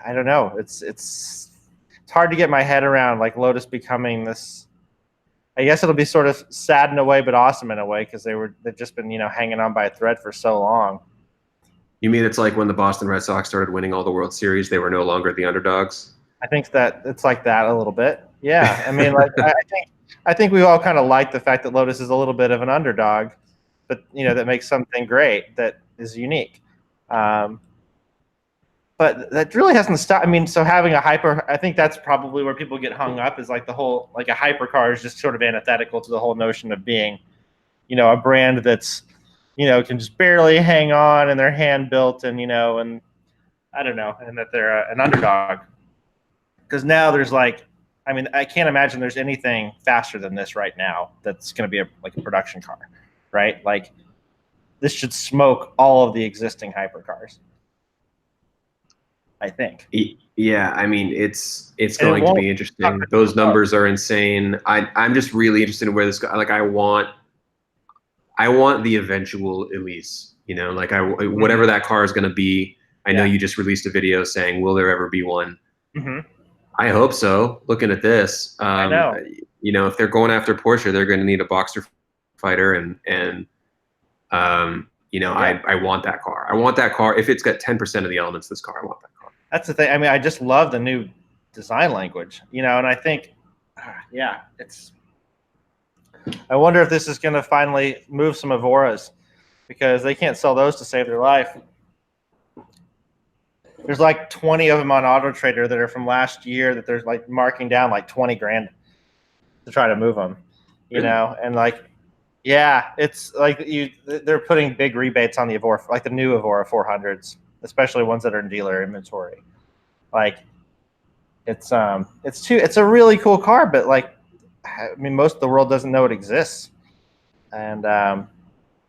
I don't know. It's hard to get my head around like Lotus becoming this. I guess it'll be sort of sad in a way, but awesome in a way because they've just been hanging on by a thread for so long. You mean it's like when the Boston Red Sox started winning all the World Series, they were no longer the underdogs? I think that it's like that a little bit. Yeah, I mean, like I think we all kind of like the fact that Lotus is a little bit of an underdog, but that makes something great that is unique. But that really hasn't stopped. I mean, so having I think that's probably where people get hung up is like the whole, like a hypercar is just sort of antithetical to the whole notion of being, a brand that's, can just barely hang on and they're hand built and, and I don't know, and that they're an underdog. Because now there's like, I mean, I can't imagine there's anything faster than this right now that's going to be like a production car, right? Like this should smoke all of the existing hypercars, I think. Yeah, I mean, it's going to be interesting. Those numbers are insane. I'm just really interested in where this goes. Like, I want the eventual Elise. Like whatever that car is going to be. I know you just released a video saying, "Will there ever be one?" Mm-hmm. I hope so. Looking at this, I know. If they're going after Porsche, they're going to need a Boxster fighter, and I want that car. I want that car. If it's got 10% of the elements of this car, I want that car. That's the thing. I mean, I just love the new design language, and I think, it's. I wonder if this is going to finally move some Evoras, because they can't sell those to save their life. There's like 20 of them on Auto Trader that are from last year that they're like marking down like 20 grand to try to move them, and like, yeah, it's like they're putting big rebates on the Evora, like the new Evora 400s, especially ones that are in dealer inventory. Like, it's a really cool car, but like, I mean, most of the world doesn't know it exists, and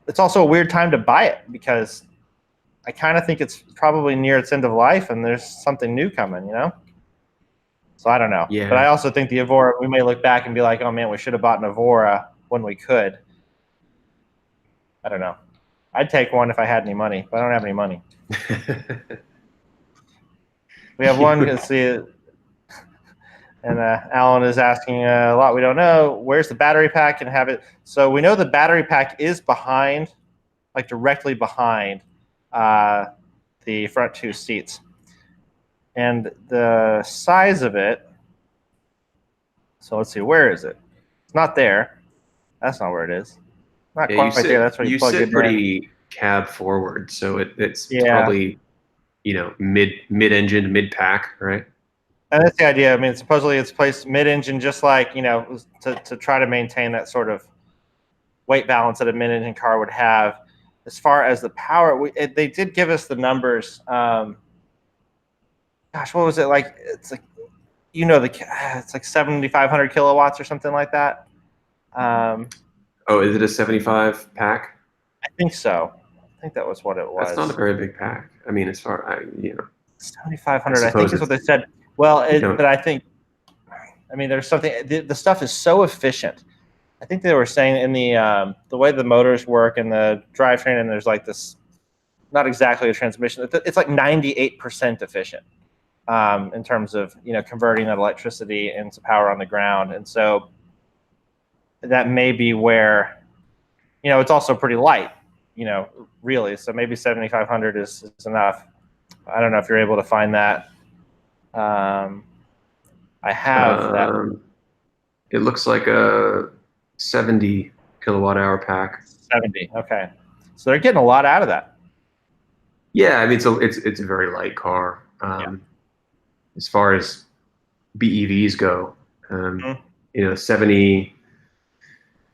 it's also a weird time to buy it because I kind of think it's probably near its end of life, and there's something new coming, So I don't know. Yeah. But I also think the Evora, we may look back and be like, oh man, we should have bought an Evora when we could. I don't know. I'd take one if I had any money, but I don't have any money. We have one. Let's see. And Alan is asking a lot we don't know. Where's the battery pack and have it? So we know the battery pack is behind, like directly behind the front two seats. And the size of it, so let's see, where is it? It's not there. That's not where it is. Not quite there. That's where you plug it in. You sit pretty cab forward, so it's Yeah. probably, you know, mid-engine, mid-pack, right? And that's the idea. I mean, supposedly it's placed mid-engine, just like, you know, to try to maintain that sort of weight balance that a mid-engine car would have. As far as the power, they did give us the numbers. Gosh, what was it like? It's like, you know, it's like 7,500 kilowatts or something like that. Oh, is it a 75 pack? I think so. I think that was what it was. That's not a very big pack. I mean, as far, you know. 7,500, I think is what they said. Well, but I think, I mean, there's something, the stuff is so efficient. I think they were saying in the way the motors work and the drivetrain, and there's like this, not exactly a transmission, it's like 98% efficient in terms of, you know, converting that electricity into power on the ground. And so that may be where, you know, it's also pretty light, you know, really. So maybe 7,500 is enough. I don't know if you're able to find that. I have that. It looks like a 70 kilowatt hour pack. 70. Okay, so they're getting a lot out of that. Yeah, I mean it's a very light car. As far as BEVs go, you know, 70.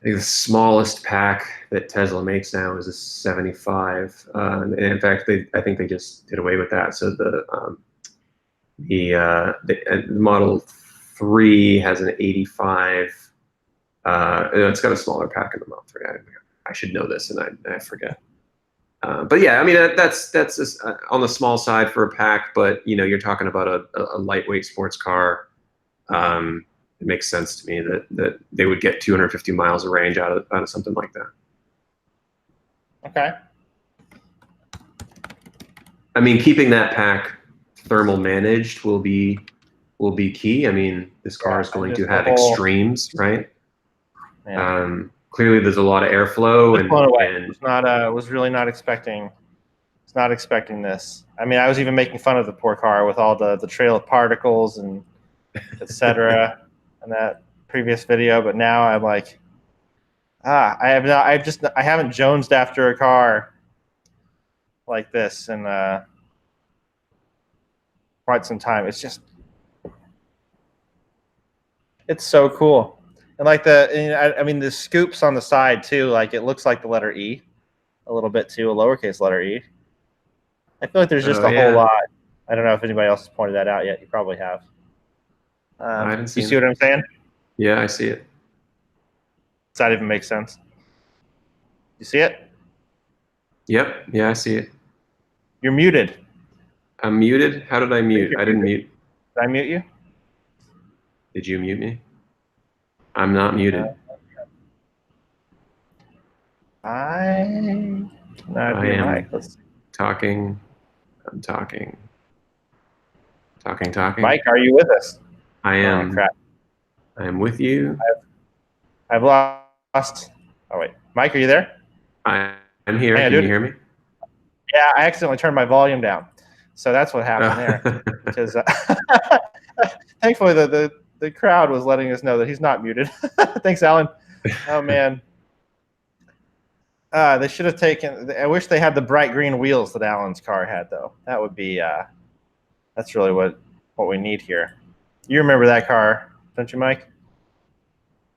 I think the smallest pack that Tesla makes now is a 75. And in fact, I think they just did away with that. So the Model 3 has an 85. It's got a smaller pack in the Model 3. I should know this, and I forget. But yeah, I mean that's on the small side for a pack. But you know, you're talking about a lightweight sports car. It makes sense to me that they would get 250 miles of range out of something like that. Okay. I mean, keeping that pack thermal managed will be key. I mean, this car is going to have extremes, right? Yeah. Clearly, there's a lot of airflow, and was really not expecting. Was not expecting this. I mean, I was even making fun of the poor car with all the trail of particles and etc. in that previous video, but now I'm like, I haven't jonesed after a car like this in quite some time. It's so cool. And like I mean, the scoops on the side too, like it looks like the letter E a little bit too, a lowercase letter E. I feel like there's just a whole lot. I don't know if anybody else has pointed that out yet. You probably have. I haven't seen you see what I'm saying? Yeah, I see it. Does that even make sense? You see it? Yep. Yeah, I see it. You're muted. I'm muted? How did I mute? I didn't mute. Did I mute you? Did you mute me? I'm not muted. I am talking. I'm talking. Talking. Mike, are you with us? I am. Oh, crap. I am with you. I've lost. Oh wait, Mike, are you there? I'm here. Can you hear me? Yeah, I accidentally turned my volume down, so that's what happened there. Because thankfully the crowd was letting us know that he's not muted. Thanks, Alan. Oh man, they should have taken. I wish they had the bright green wheels that Alan's car had, though. That would be. That's really what we need here. You remember that car, don't you, Mike?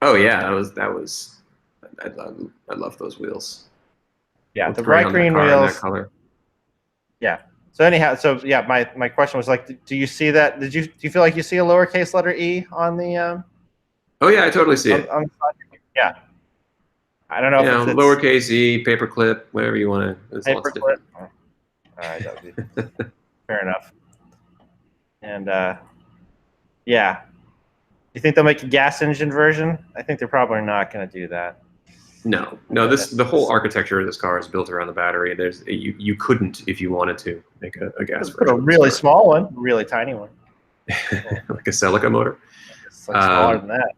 Oh yeah, that was. I love those wheels. Yeah, the bright green wheels. That color. Yeah. So anyhow, yeah, my question was like, do you see that? Do you feel like you see a lowercase letter E on the? Oh yeah, I totally see it. On the side? Yeah. I don't know if it's lowercase E, paperclip, whatever you want to. Paperclip. All right, that would be fair enough. And yeah, you think they'll make a gas engine version? I think they're probably not going to do that. No. The whole architecture of this car is built around the battery. You couldn't, if you wanted to, make a gas version. Put a really small one, really tiny one, like a Celica motor. like smaller than that.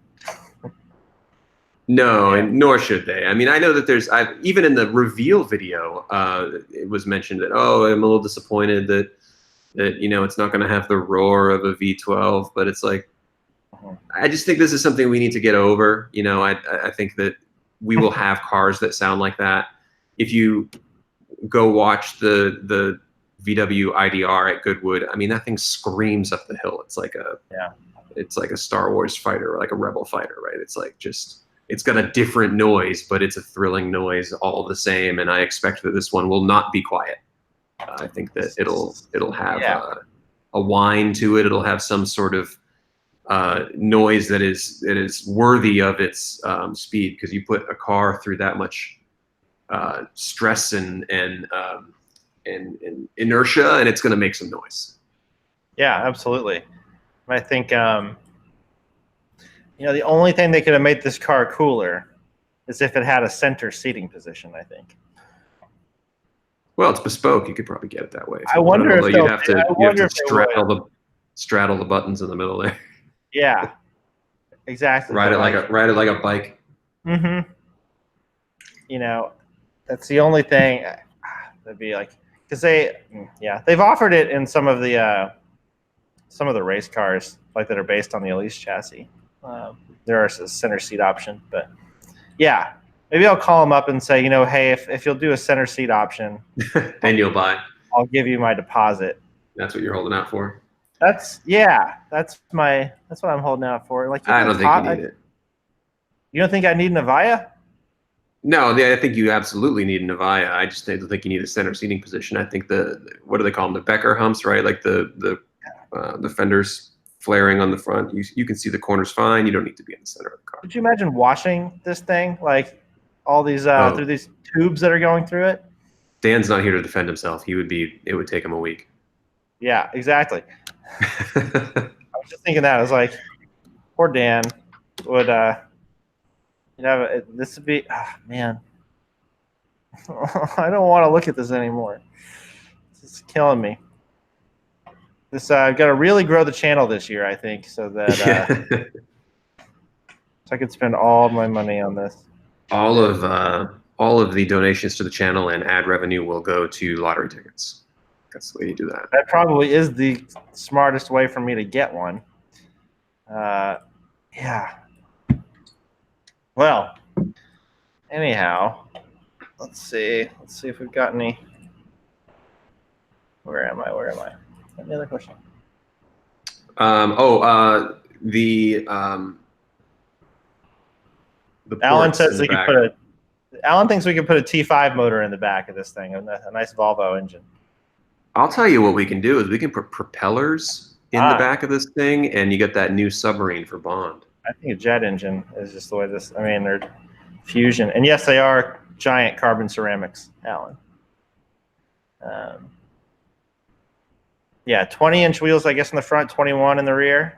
No, and nor should they. I mean, I know that even in the reveal video, it was mentioned that, oh, I'm a little disappointed that it's not going to have the roar of a V12, but it's like, I just think this is something we need to get over. I think that we will have cars that sound like that. If you go watch the VW IDR at Goodwood, I mean, that thing screams up the hill. It's like a Star Wars fighter or like a Rebel fighter, right? It's like it's got a different noise, but it's a thrilling noise all the same. And I expect that this one will not be quiet. I think that it'll have a whine to it. It'll have some sort of noise that is worthy of its speed, because you put a car through that much stress and inertia, and it's going to make some noise. Yeah, absolutely. I think the only thing they could have made this car cooler is if it had a center seating position, I think. Well, it's bespoke. You could probably get it that way. I wonder if you'd have to straddle the buttons in the middle there. Yeah, exactly. Ride it like a bike. Mm-hmm. That's the only thing that'd be like, because they've offered it in some of the race cars like that are based on the Elise chassis. There is a center seat option, but yeah, maybe I'll call them up and say, hey, if you'll do a center seat option, then you'll buy. I'll give you my deposit. That's what you're holding out for. That's what I'm holding out for. Like, I don't think you need it. You don't think I need an Evija? No, I think you absolutely need an Evija. I just don't think you need a center seating position. I think what do they call them? The Becker humps, right? Like the fenders flaring on the front. You can see the corners fine. You don't need to be in the center of the car. Could you imagine washing this thing, like all these through these tubes that are going through it? Dan's not here to defend himself. It would take him a week. Yeah, exactly. I was just thinking that. I was like, poor Dan would this would be, man. I don't want to look at this anymore. It's killing me. I've got to really grow the channel this year, I think, so that so I could spend all my money on this. All of the donations to the channel and ad revenue will go to lottery tickets. That's the way you do that. That probably is the smartest way for me to get one. Yeah. Well, anyhow, let's see if we've got any. Where am I? Any other question? The Alan says we could Alan thinks we could put a T5 motor in the back of this thing, a nice Volvo engine. I'll tell you what we can do is we can put propellers in the back of this thing, and you get that new submarine for Bond. I think a jet engine is just the way this. I mean, they're fusion, and yes, they are giant carbon ceramics, Alan. Yeah, 20-inch wheels, I guess, in the front, 21 in the rear,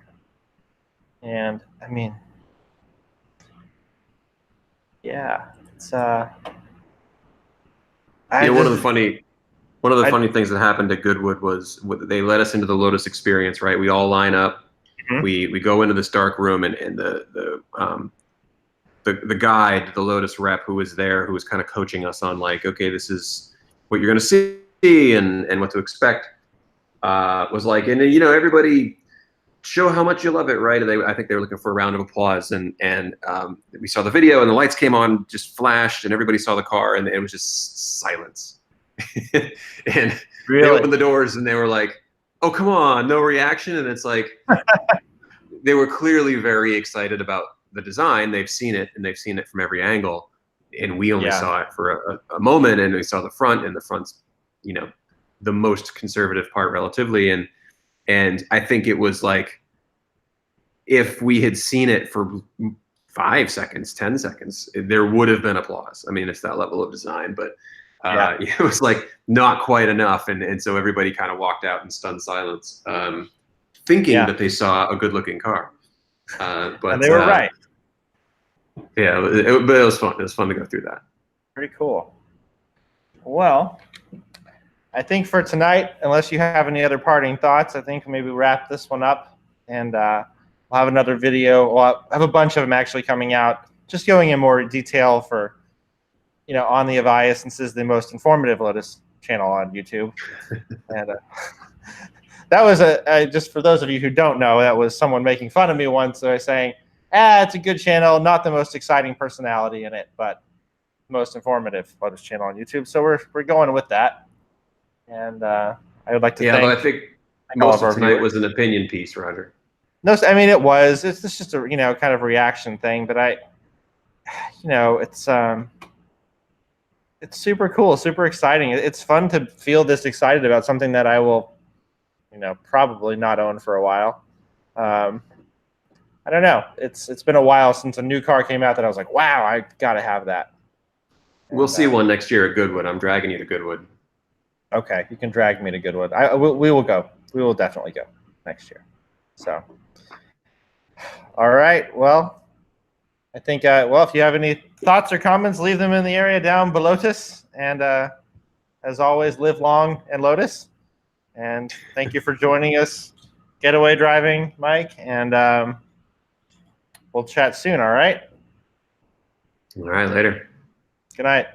and I mean, yeah, it's one of the funny things that happened at Goodwood was they let us into the Lotus experience, right? We all line up. Mm-hmm. We go into this dark room, and the guide, the Lotus rep who was there, who was kind of coaching us on like, okay, this is what you're going to see and what to expect, was like, and everybody show how much you love it, right? And I think they were looking for a round of applause, and we saw the video, and the lights came on, just flashed, and everybody saw the car, and it was just silence. And really? They opened the doors, and they were like, oh, come on, no reaction. And it's like, they were clearly very excited about the design. They've seen it, and they've seen it from every angle. And we only saw it for a moment, and we saw the front, and the front's, the most conservative part relatively. And I think it was like, if we had seen it for 5 seconds, 10 seconds, there would have been applause. I mean, it's that level of design, but it was like not quite enough. And so everybody kind of walked out in stunned silence, thinking that they saw a good looking car. But and they were right. Yeah, but it was fun. It was fun to go through that. Pretty cool. Well, I think for tonight, unless you have any other parting thoughts, I think maybe wrap this one up. And We'll have another video. Well, I have a bunch of them actually coming out, just going in more detail for, on the Evija, since this is the most informative Lotus channel on YouTube. And that was just for those of you who don't know, that was someone making fun of me once by saying, it's a good channel, not the most exciting personality in it, but most informative Lotus channel on YouTube. So we're going with that. And I would like to thank. But I think most of tonight was an opinion piece, Roger. No, I mean, it was. It's just a kind of reaction thing, but it's super cool, super exciting. It's fun to feel this excited about something that I will, probably not own for a while. I don't know. It's been a while since a new car came out that I was like, wow, I gotta have that. We'll see one next year at Goodwood. I'm dragging you to Goodwood. Okay, you can drag me to Goodwood. We will go. We will definitely go next year. So, all right. Well, I think, if you have any thoughts or comments, leave them in the area down below this. And as always, live long and Lotus. And thank you for joining us, Getaway Driving, Mike. And we'll chat soon, all right? All right, later. Good night.